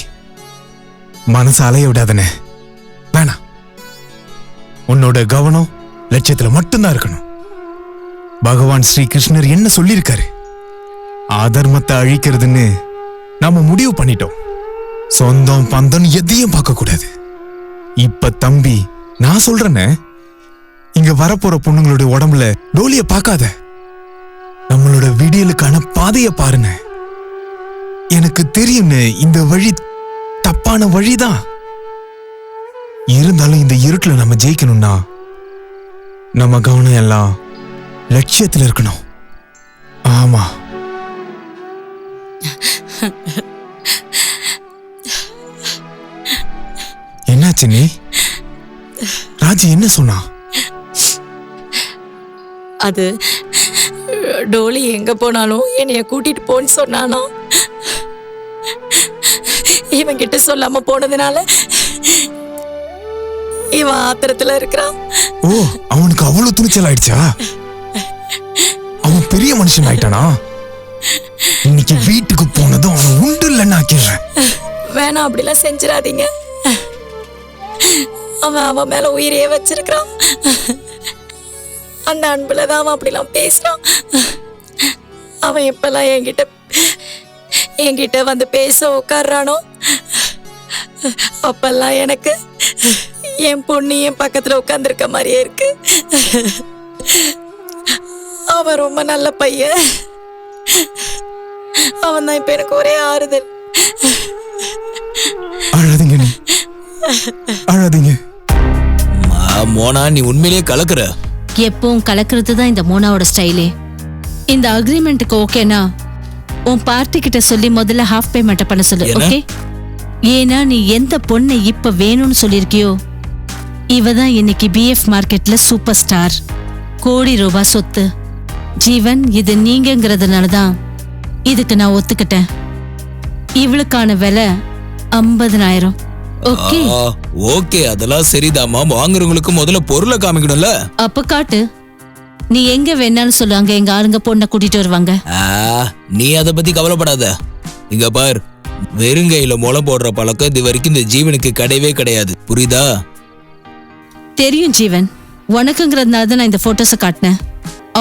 H: மனசு அலைய விடாதனே. வேணாம், உன்னோட கவனம் லட்சியத்துல மட்டும்தான் இருக்கணும். பகவான் ஸ்ரீ கிருஷ்ணர் என்ன சொல்லியிருக்காரு? அதர்மத்தை அழிக்கிறதுன்னு நாம முடிவு பண்ணிட்டோம். சொந்தம் பந்தம் எதையும் பார்க்க கூடாது. இப்ப தம்பி, நான் சொல்றேன்னு இங்க வரப்போற பொண்ணுங்களுடைய உடம்புல டோலிய பார்க்காத. நம்மளோட விடியலுக்கான பாதைய பாருங்க. எனக்கு தெரியும் இந்த வழி தப்பான வழிதான். இருந்தாலும் இந்த இருட்டுல நம்ம ஜெயிக்கணும்னா நம்ம கவனம் எல்லாம் லட்சியத்துல இருக்கணும். ஆமா. என்னாச்சு நீ? ராஜி என்ன சொன்னா?
C: அது டோலி எங்க போனாலும் என்னைய கூட்டிட்டு போன்னு சொன்னானோ. இவன் கிட்ட சொல்லாம போனதுனால இவன் ஆத்திரத்துல இருக்கிறான்.
H: ஓ, அவனுக்கு அவ்வளவு துணிச்சல் ஆயிடுச்சா? அவன் பெரிய மனுஷன் ஆயிட்டானா? இன்னைக்கு வீட்டுக்கு போனதும் அவன் உண்டு இல்லைன்னு ஆக்கிறேன்.
C: வேணாம், அப்படிலாம் செஞ்சிடாதீங்க. அவன் மேல உயிரையே வச்சிருக்கான். அந்த அன்புலதான் அவன் அப்படிலாம் பேசுறான். அவன் எப்பெல்லாம் என்கிட்ட வந்து பேச உட்கார்றானோ அப்பெல்லாம் எனக்கு என் பொண்ணு என் பக்கத்துல உட்கார்ந்துருக்க மாதிரியே இருக்கு. அவன் ரொம்ப நல்ல பையன். அவன் தான் இப்ப எனக்கு ஒரே ஆறுதல்.
H: அழாதீங்க, அழாதீங்க.
A: மோனா, நீ உண்மையிலேயே கலக்குற.
J: எப்பவும் கலக்கிறது தான் இந்த மோனாவோட ஸ்டைலே. இந்த அக்ரிமெண்ட்டுக்கு ஓகேனா உன் பார்ட்டி கிட்ட சொல்லி முதல்ல ஹாஃப் பேமெண்ட் பண்ண சொல்லு. ஓகே? ஏன்னா நீ எந்த பொண்ணை இப்ப வேணும்னு சொல்லிருக்கியோ இவதான் இன்னைக்கு பிஎஃப் மார்க்கெட்ல சூப்பர் ஸ்டார், கோடி ரூபாய் சொத்து. ஜீவன், இது நீங்கிறதுனாலதான் இதுக்கு நான் ஒத்துக்கிட்டேன். இவளுக்கான விலை 50,000. ஓகே?
A: ஓகே, அதெல்லாம் சரிதாமா. வாங்குறவங்களுக்கு முதல்ல பொருளை காமிக்கணும்ல.
J: அப்ப காட்டு. நீ எங்க வேணாலும் சொல்லு, அங்க எங்க ஆளுங்க பொண்ணை கூட்டிட்டு வருவாங்க.
A: நீ அதை பத்தி கவலைப்படாத. இங்க பார், வெறுங்கையில முளை போடுற பழக்கம் இது வரைக்கும் இந்த ஜீவனுக்கு கிடையவே கிடையாது, புரியுதா?
J: தெரியும் ஜீவன், உனக்குங்கிறதுனால தான் நான் இந்த போட்டோஸை காட்டினேன்.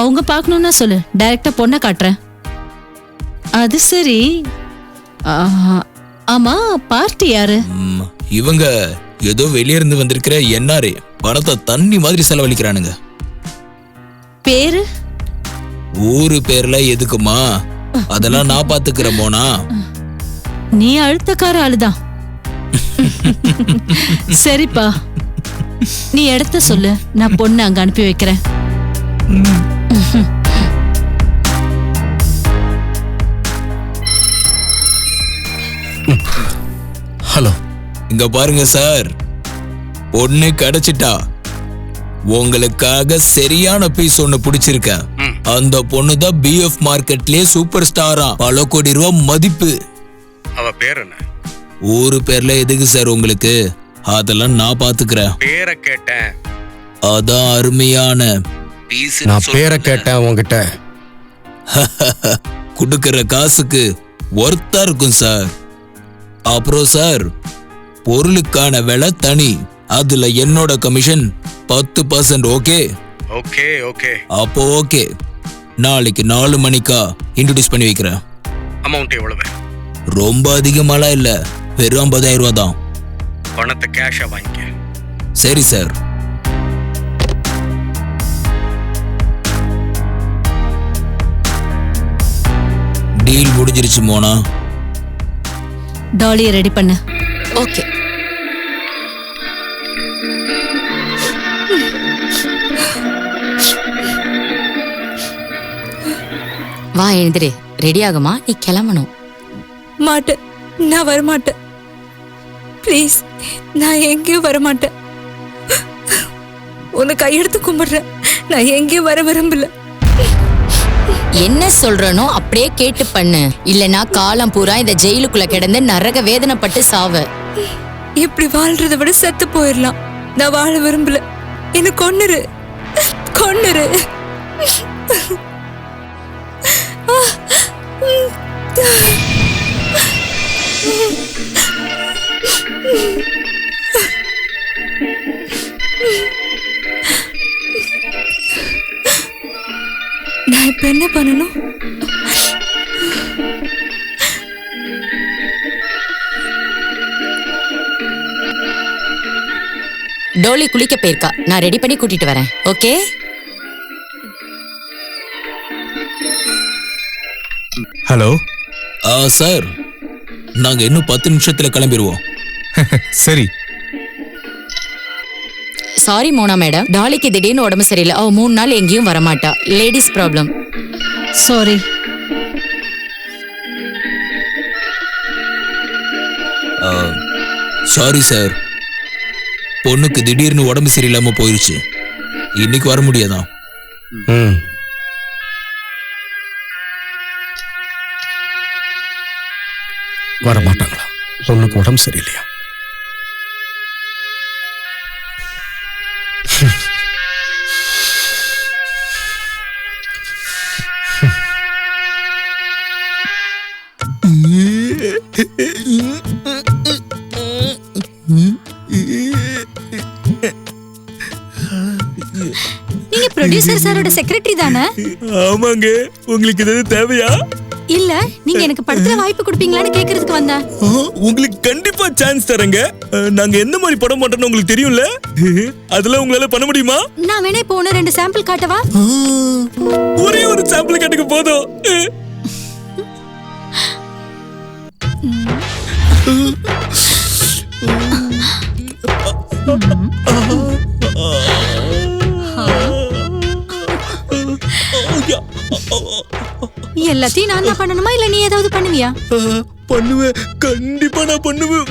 J: அவங்க பார்க்கணும்னா சொல்லு, டைரக்டா பொண்ணை காட்டுறேன். அது சரி, ஆமா பார்ட்டி யாரு?
A: இவங்க ஏதோ வெளியிருந்து வந்திருக்கிற என்ஆர்ஏ, பணத்தை தண்ணி மாதிரி செலவழிக்கிறானுங்க.
J: பேரு?
A: ஊரு பேர்ல எதுக்குமா, அதெல்லாம் நான் பாத்துக்கிறேன் மோனா.
J: நீ அழுத்தக்கார ஆளுதான். சரிப்பா, நீ இடத்த சொல்லு, நான் பொண்ணு அங்க அனுப்பி வைக்கிறேன்.
I: ஹலோ,
A: இங்க பாருங்க சார், பொண்ணு கிடைச்சிட்டா. உங்களுக்காக சரியான பீஸ் ஒண்ணு பிடிச்சிருக்க. அந்த பொண்ணு தான் பிஎஃப் மார்க்கெட்லயே சூப்பர் ஸ்டாரா, பல கோடி ரூபாய் மதிப்பு.
I: அவ பேர் என்ன?
A: ஊரு பேர்ல எதுக்கு சார் உங்களுக்கு? அதெல்லாம் நான் பாத்துக்கிறேன்.
I: பேரை கேட்டேன்.
A: அதான் அருமையான பீஸ்.
I: நான் பேரை கேட்டேன் உங்ககிட்ட.
A: குடுக்கிற காசுக்கு ஒர்த்தா இருக்கும் சார். அப்புறம் சார், பொருளுக்கான விலை தனி, அதுல என்னோட கமிஷன் 10%. Okay
I: okay okay.
A: அப்போ ஓகே, நாளைக்கு 4 மணிக்கா இன்ட்ரோடியூஸ் பண்ணி வைக்கிறேன்.
I: அமௌண்ட் எவ்வளவு?
A: ரொம்ப அதிகமாலாம் இல்ல, வெறும் 50,000 ரூபா தான்.
I: பணத்தை கேஷா வாங்கிக்க.
A: சரி சார். டீல் முடிஞ்சிருச்சு மோனா.
J: டாலியை ரெடி பண்ணு.
C: ஓகே. வா எழுந்திரு, ரெடி ஆகுமா, நீ கிளம்பணும்.
B: மாட்டேன், நான் வரமாட்டேன். ப்ளீஸ், நான் எங்கேயும் வரமாட்டேன். உன்னை கையெடுத்து கும்பிடுறேன், நான் எங்கேயும் வர விரும்பல.
C: என்ன சொல்றனோ அப்படியே கேட்டு பண்ணு, இல்லனா காலம் பூரா இந்த ஜெயிலுக்குள்ள கிடந்து நரக வேதனைப்பட்டு சாவ.
B: இப்படி வாழ்றதை விட செத்து போயிடலாம். நான் வாழ விரும்பல. என்ன கொன்னுரு, கொன்னுரு. நான் இப்ப என்ன பண்ணணும்?
C: டோலி குளிக்க போயிருக்கா, நான் ரெடி பண்ணி கூட்டிட்டு வரேன். ஓகே?
H: ஹலோ
A: சார், நாங்க இன்னும் 10 நிமிஷத்துல கிளம்பிடுவோம்.
H: சரி.
C: சாரி மோனா மேடம், டாலிக்கு திடீர்னு உடம்பு சரியில்லை. அவ 3 நாள் எங்கேயும் வரமாட்டா. Ladies problem.
J: Sorry.
A: Sorry sir, பொண்ணுக்கு திடீர்னு உடம்பு சரியில்லாம போயிருச்சு. இன்னைக்கு வர முடியாதான்.
I: வர மாட்டாங்களா? பொண்ணுக்கு உடம்பு சரியில்லையா?
N: நீங்க ப்ரொடியூசர் சாரோட செக்ரட்டரி தானே?
A: ஆமாங்க. உங்களுக்கு இது தேவையா?
N: இல்ல, நீங்க எனக்கு படத்துல வாய்ப்பு கொடுப்பீங்களான்னு கேக்குறதுக்கு வந்தேன்.
A: உங்களுக்கு கண்டிப்பா சான்ஸ் தரேங்க. நாங்க எந்த மாதிரி படம் பண்றோம்னு உங்களுக்கு தெரியும்ல, அதெல்லாம் உங்களால பண்ண முடியுமா?
N: நான் வேணா இப்போ 2 சாம்பிள் காட்டவா?
A: ஒரே ஒரு சாம்பிள் காட்டுங்க போதும்.
N: எல்லாத்தையும் நான் தான் பண்ணணுமா, இல்ல நீ ஏதாவது பண்ணுவியா?
A: பண்ணுவேன், கண்டிப்பா நான் பண்ணுவேன்.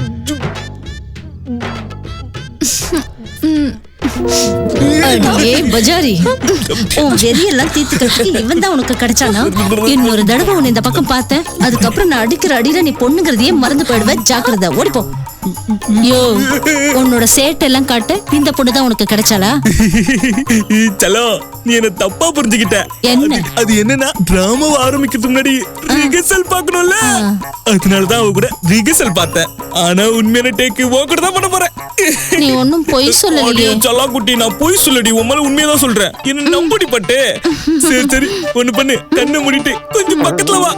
J: பஜாரி, உன் வெறியெல்லாம் தீர்த்துக்கிறதுக்கு இவன் தான் உனக்கு கிடைச்சானா? இன்னொரு தடவை உன்னை இந்த பக்கம் பார்த்தேன், அதுக்கப்புறம் நான் அடிக்கிற அடியில நீ பொண்ணுங்கிறதையே மறந்து போயிடுவேன். ஜாக்கிரதை, ஓடிப்போ. யோ உன்னோட சேட்டெல்லாம் காட்டு இந்த பொண்ணு தான் உனக்கு கிடைச்சாளா?
D: சலோ நீ என்ன தப்பா புரிஞ்சுக்கிட்ட.
J: என்ன?
D: அது என்னன்னா டிராமாவை ஆரம்பிக்கிறதுக்கு முன்னாடி ரிஹர்சல் பார்க்கணும்ல, அதனாலதான் அவ கூட ரிஹர்சல் பார்த்தேன். ஆனா உண்மையான டேக்கு உன் கூட தான் பண்ண போறேன்.
J: நீ ஒன்னும் பொய் சொல்லலையே.
D: சலா குட்டி நான் பொய் சொல்லடி, உன் மேல உண்மையதான் சொல்றேன். என்ன நம்படி பட்டு. சரி சரி ஒண்ணு பண்ணு, கண்ணை மூடிட்டு கொஞ்சம் பக்கத்துல வா.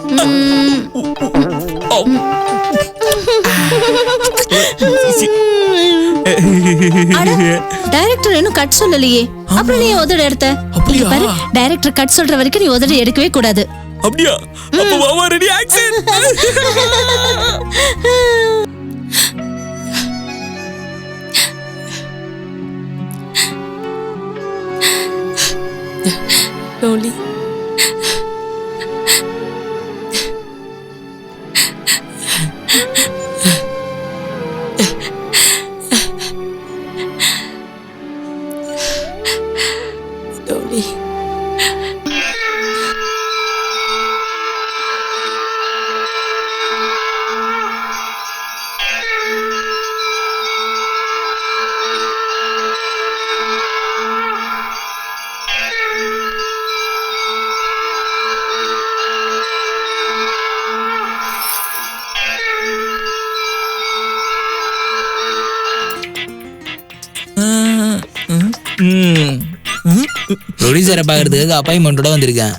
J: டைரக்டர் இன்னும் கட் சொல்லலையே, அப்புறம் நீ உதட எடுத்த. இங்க பாரு, டைரக்டர் கட் சொல்ற வரைக்கும் நீ உதட எடுக்கவே கூடாது.
D: அப்படியா? அப்ப வாவா ரெடி ஆக்சன்.
C: டோலி டோலி
A: ப்ரொடியூசரை பார்க்கறதுக்காக அப்பாயின்மெண்டோட வந்திருக்கேன்.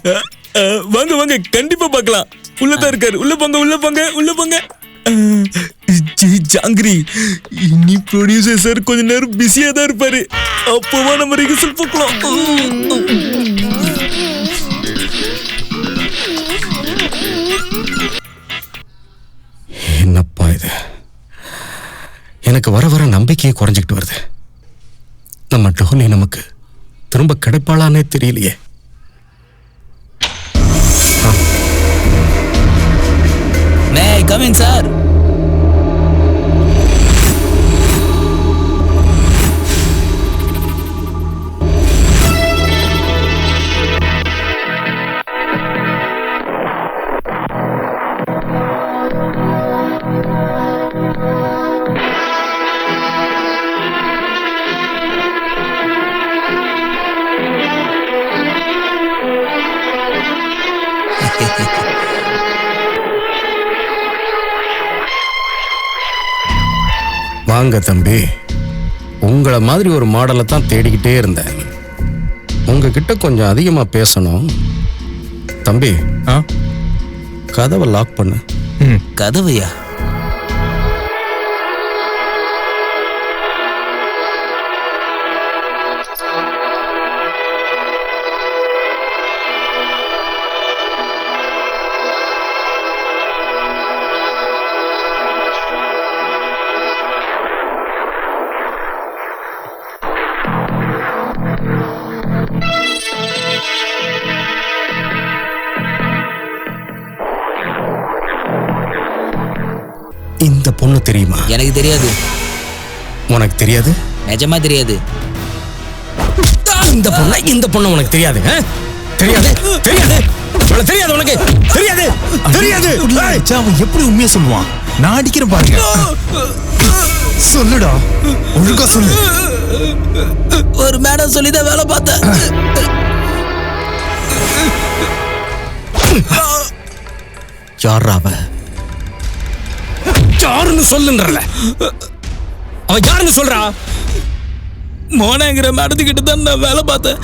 D: வாங்க வாங்க, கண்டிப்பா பார்க்கலாம். உள்ளதான் இருக்காரு. உள்ள போங்க உள்ள போங்க உள்ள போங்க. ஜாங்கிரி, இனி ப்ரொடியூசர் சார் கொஞ்ச நேரம் பிஸியா தான் இருப்பாரு. அப்போவா நம்ம ரிஹர்சல் பார்க்கலாம்.
I: என்னப்பா இது? எனக்கு வர வர நம்பிக்கையே குறைஞ்சிக்கிட்டு வருது. நம்ம டோலி நமக்கு திரும்ப கிடைப்பாளானே தெரியலையே.
A: மே ஐ கம் இன் சார்?
I: வாங்க தம்பி, உங்களை மாதிரி ஒரு மாடலை தான் தேடிக்கிட்டே இருந்தேன். உங்ககிட்ட கொஞ்சம் அதிகமா பேசணும். தம்பி, கதவை லாக் பண்ணு.
A: கதவையா?
I: இந்த பொண்ணு தெரியுமா?
A: எனக்கு தெரியாது.
I: உனக்கு தெரியாது?
A: நிஜமா தெரியாது.
I: இந்த பொண்ணு உனக்கு தெரியாது? தெரியாது தெரியாது தெரியாது உனக்கு தெரியாது தெரியாது.
P: அவன் எப்படி உண்மையை சொல்லுவான்? நான் அடிக்கிறேன் பாருங்க. சொல்லுடா, ஒழுங்கா சொல்லு.
A: ஒரு மேடம் சொல்லிதான் வேலை பார்த்தேன்.
I: யாரா அவ? யாருன்னு சொல்லுன்றல. அவ யாருன்னு சொல்றா?
D: மோனங்கிற மேடத்துக்கிட்ட தான் நான் வேலை பார்த்தேன்.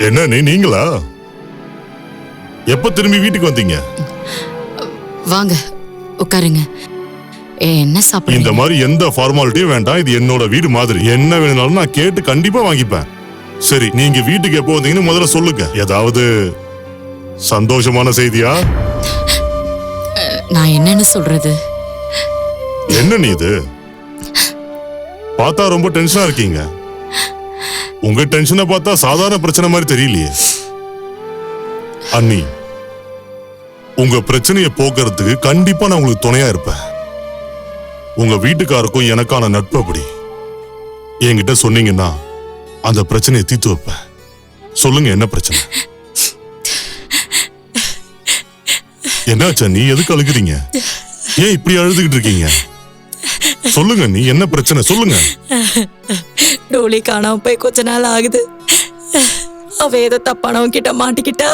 K: என்ன நீங்களா? எப்ப திரும்பி வீட்டுக்கு வந்தீங்க?
C: வாங்க உட்காருங்க. என்ன சாப்பிடுறீங்க?
K: இந்த மாதிரி எந்த ஃபார்மாலிட்டியும் வேண்டாம். இது என்னோட வீடு மாதிரி. என்ன வேணும்னாலும் நான் கேட்டு கண்டிப்பா வாங்கிப்பேன். சரி, நீங்க வீட்டுக்கு எப்போ வந்தீங்கன்னு முதல்ல சொல்லுங்க. ஏதாவது சந்தோஷமான செய்தியா?
C: நான் என்னன்னு சொல்றது?
K: என்ன நீ இது? பார்த்தா ரொம்ப டென்ஷனா இருக்கீங்க. உங்க டென்ஷனை பார்த்தா சாதாரண பிரச்சனை மாதிரி தெரியலையே. அண்ணி, உங்க பிரச்சனையை போக்குறதுக்கு கண்டிப்பா நான் உங்களுக்கு துணையா இருப்பேன். உங்க வீட்டுக்காருக்கும் எனக்கான நட்பு அப்படி. என்கிட்ட சொன்னீங்கன்னா அந்த பிரச்சனையை தீர்த்து வைப்பேன். சொல்லுங்க, என்ன பிரச்சனை? என்னாச்சா, நீ எதுக்கு அழுகுறீங்க? ஏன் இப்படி அழுதுகிட்டு இருக்கீங்க? சொல்லுங்க, நீ என்ன பிரச்சனை சொல்லுங்க.
C: டோலி காணாம போய் கொஞ்ச நாள் ஆகுது. அவ ஏதோ தப்பானவங்க கிட்ட மாட்டிக்கிட்டா.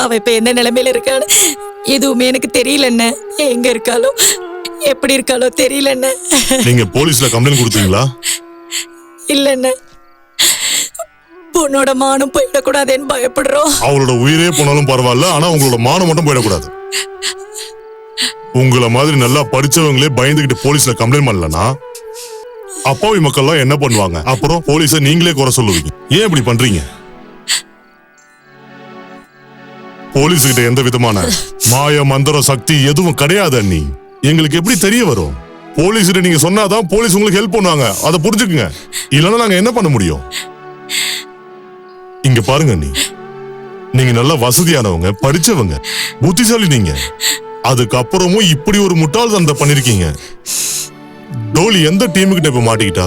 C: அவ இப்ப என்ன நிலைமையில இருக்கான்னு எதுவுமே எனக்கு தெரியல. என்ன எங்க இருக்காளோ எப்படி இருக்காளோ தெரியல. என்ன
K: நீங்க போலீஸ்ல கம்ப்ளைண்ட் கொடுத்தீங்களா?
C: இல்ல, என்ன பொண்ணோட மானம் போயிடக்கூடாதுன்னு பயப்படுறோம்.
K: அவளோட உயிரே போனாலும் பரவாயில்ல, ஆனா உங்களோட மானம் மட்டும் போயிடக்கூடாது. உங்களை மாதிரி நல்லா படிச்சவங்களே பயந்துகிட்டு போலீஸ்ல கம்ப்ளைண்ட் பண்ணலனா அப்பாவி மக்கள்லாம் என்ன பண்ணுவாங்க? அப்புறம் போலீஸை நீங்களே குறை சொல்லுவீங்க. ஏன் இப்படி பண்றீங்க? போலீஸ்கிட்ட எந்த விதமான மாய மந்திர சக்தி எதுவும் கிடையாது அண்ணி. எங்களுக்கு எப்படி தெரிய வரும்? போலீஸ்கிட்ட நீங்க சொன்னாதான் போலீஸ் உங்களுக்கு ஹெல்ப் பண்ணுவாங்க. அதை புரிஞ்சுக்குங்க. இல்லைன்னா நாங்க என்ன பண்ண முடியும்? இங்க பாருங்க அண்ணி, நீங்க நல்ல வசதியானவங்க, படிச்சவங்க, புத்திசாலி. நீங்க அதுக்கப்புறமும் இப்படி ஒரு முட்டாள்தனத்தை பண்ணிருக்கீங்க. டோலி எந்த டீமுக்கிட்ட இப்ப மாட்டிக்கிட்டா?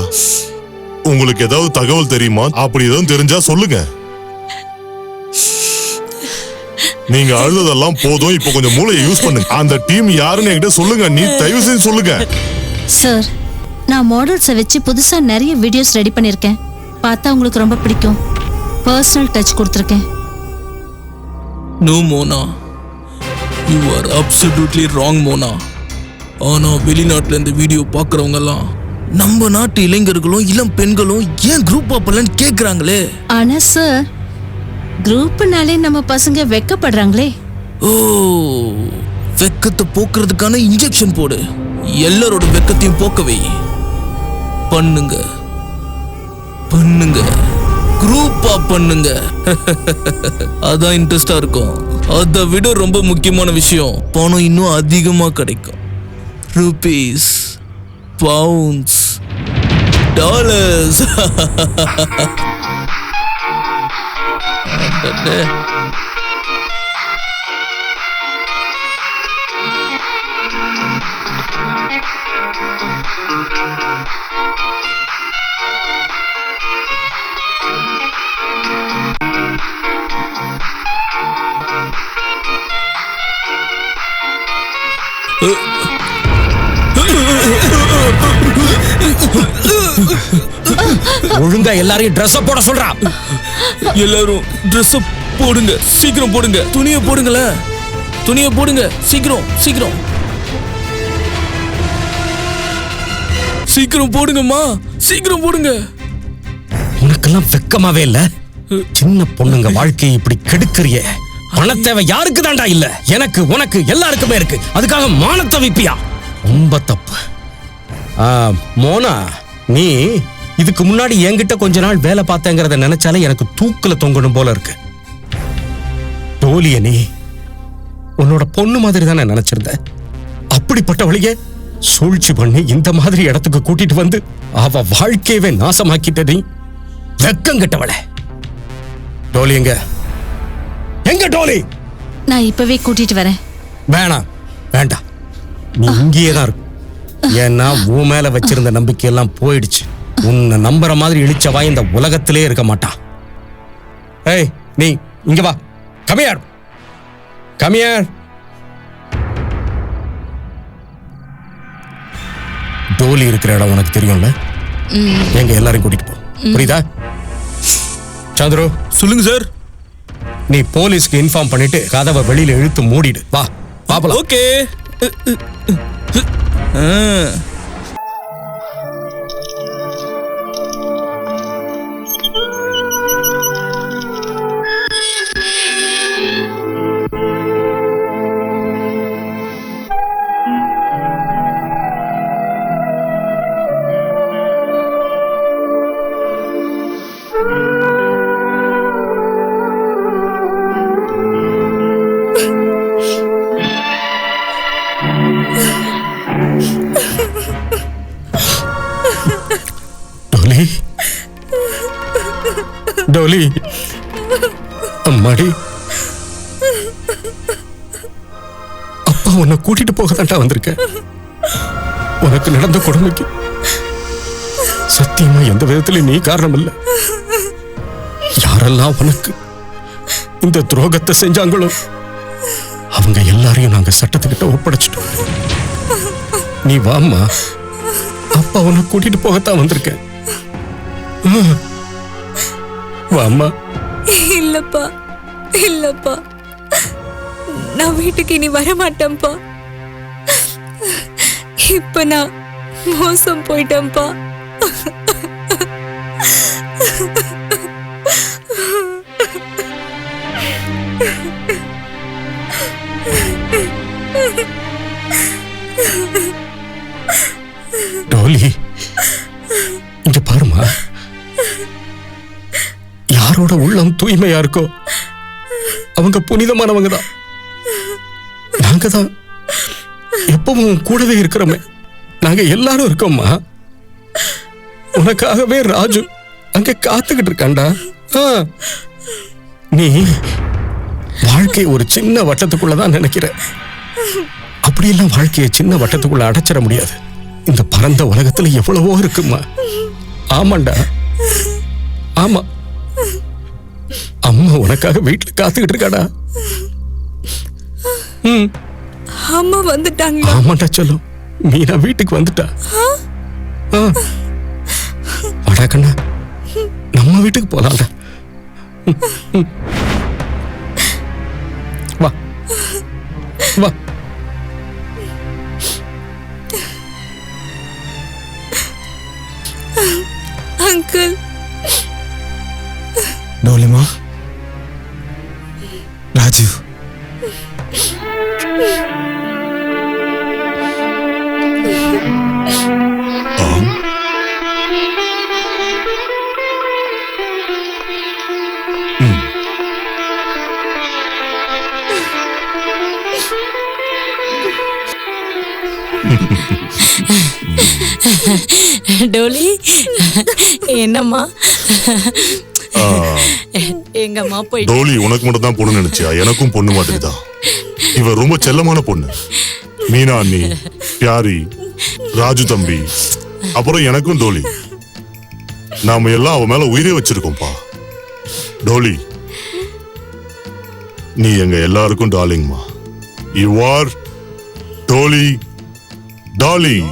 K: உங்களுக்கு ஏதாவது தகவல் தெரியுமா? அப்படி எதுவும் தெரிஞ்சா சொல்லுங்க. நீங்க அழுததெல்லாம் போதும், இப்ப கொஞ்சம் மூளையை யூஸ் பண்ணுங்க. அந்த டீம் யாருன்னு என்கிட்ட சொல்லுங்க. நீ தயவு செஞ்சு சொல்லுங்க.
J: சார், நான் மாடல்ஸை வச்சு புதுசா நிறைய வீடியோஸ் ரெடி பண்ணிருக்கேன். பார்த்தா உங்களுக்கு ரொம்ப பிடிக்கும். பர்சனல் டச் கொடுத்துருக்கேன்.
D: No Mona, you are absolutely wrong Mona. ஆனா வெளிநாட்டுல இந்த வீடியோ பாக்குறவங்க எல்லாம் நம்ம நாட்டு இளைஞர்களும் இளம் பெண்களும் ஏன் குரூப் அப்பலன்னு கேக்குறாங்களே.
J: ஆனா சார், குரூப்னாலே நம்ம பசங்க வெக்கப்படுறாங்களே.
D: ஓ, வெக்கத்தை போக்குறதுக்கான இன்ஜெக்ஷன் போடு. எல்லாரோட வெக்கத்தையும் போக்கவே பண்ணுங்க. பண்ணுங்க, குரூப்பா பண்ணுங்க. அதான் இன்ட்ரெஸ்டா இருக்கும். அதை விட ரொம்ப முக்கியமான விஷயம், பணம் இன்னும் அதிகமா கிடைக்கும். rupees, pounds, dollars.
I: ஒழுங்கா எல்லாரையும் ட்ரெஸ் போட சொல்றா.
D: எல்லாரும் ட்ரெஸ் போடுங்க, சீக்கிரம் போடுங்க. துணியை போடுங்கள, துணியை போடுங்க, சீக்கிரம் சீக்கிரம் சீக்கிரம் போடுங்கம்மா, சீக்கிரம் போடுங்க.
I: உனக்கெல்லாம் வெக்கமாவே இல்ல? சின்ன பொண்ணுங்க வாழ்க்கையை இப்படி கெடுக்கிறியே. பணத்தேவை யாருக்கு தாண்டா இல்ல? எனக்கு, உனக்கு, எல்லாருக்குமே இருக்கு. அதுக்காக மானத்தை விப்பியா? ரொம்ப தப்பு. மோனா, நீ இதுக்கு முன்னாடி என்கிட்ட கொஞ்ச நாள் வேலை பார்த்தேங்கிறத நினைச்சாலே எனக்கு தூக்குல தொங்கணும் போல இருக்கு. டோலிய நீ உன்னோட பொண்ணு மாதிரி தானே நினைச்சிருந்த. அப்படிப்பட்டவளையே சூழ்ச்சி பண்ணி இந்த மாதிரி இடத்துக்கு கூட்டிட்டு வந்து அவ வாழ்க்கையவே நாசமாக்கிட்ட நீ. வெக்கம் கெட்டவளே. டோலி எங்க? எங்க டோலி?
J: நான் இப்பவே கூட்டிட்டு வரேன்.
I: வேணாம், வேண்டாம், நீ இங்கேயே தான் இருக்கு. ஏன்னா உன் மேல வச்சிருந்த நம்பிக்கையெல்லாம் போயிடுச்சு. உன்னை நம்புற மாதிரி இழிச்சவா இந்த உலகத்திலே இருக்க மாட்டான். ஏய், நீ இங்க வா. Come here, come here. Dolly இருக்கிற இடம் உனக்கு தெரியும்ல? எங்க எல்லாரையும் கூட்டிட்டு போ, புரியுதா? சந்திரு,
D: சொல்லுங்க சார்.
I: நீ போலீஸ்க்கு இன்ஃபார்ம் பண்ணிட்டு கதவை வெளியில இழுத்து மூடிடு. வா, பாப்பலாம்.
D: ஓகே.
I: டோலி, அம்மாடி, அப்பா உன்னை கூட்டிட்டு போக தான்டா வந்திருக்க. உனக்கு நடந்த கொடுமைக்கு சத்தியமா எந்த விதத்திலும் நீ காரணம் இல்ல. யாரெல்லாம் உனக்கு இந்த துரோகத்தை செஞ்சாங்களோ அவங்க எல்லாரையும் நாங்க சட்டத்துக்கிட்ட ஒப்படைச்சிட்டோம். நீ வாம்மா, அப்பா உன்னை கூட்டிட்டு போகத்தான் வந்திருக்கேன். வாம்மா.
B: இல்லப்பா, இல்லப்பா, நான் வீட்டுக்கு இனி வரமாட்டேன்ப்பா. இப்ப நான் மோசம் போயிட்டேன்ப்பா.
I: டோலி, இங்க பாருமா, யாரோட உள்ளம் தூய்மையா இருக்கோ அவங்க புனிதமானவங்க தான். நாங்க தான் எப்பவும் கூடவே இருக்கிறோமே, நாங்க எல்லாரும் இருக்கோம்மா. உனக்காகவே ராஜு அங்க காத்துக்கிட்டு இருக்காண்டா. நீ வாழ்க்கை ஒரு சின்ன வட்டத்துக்குள்ளதான் நினைக்கிற. அப்படியெல்லாம் வாழ்க்கையை சின்ன வட்டத்துக்குள்ள அடைச்சிட முடியாது. இந்த பரந்த உலகத்துல எவ்வளவோ இருக்குமா. ஆமாண்டா, ஆமா. அம்மா உனக்காக வீட்டுல காத்துக்கிட்டு இருக்காடா.
B: அம்மா வந்துட்டாங்க.
I: ஆமாண்டா சொல்லு, மீனா வீட்டுக்கு வந்துட்டா. வாடா கண்ணா, நம்ம வீட்டுக்கு போலாம்டா. வா வா.
B: அங்கிள்.
P: டோலிமா, ராஜு,
C: டோலி, என்னம்மா எங்கம்மா போயிட்டு?
K: டோலி உனக்கு மட்டும் தான் பொண்ணு நினைச்சியா? எனக்கும் பொண்ணு மாதிரி தான். இவ ரொம்ப செல்லமான பொண்ணு. மீனா அண்ணி, பியாரி, ராஜு தம்பி, அப்புறம் எனக்கும் டோலி. நாம எல்லாம் அவ மேல உயிரே வச்சிருக்கோம்ப்பா. டோலி, நீ எங்க எல்லாருக்கும் டார்லிங்மா. You are Dolly darling.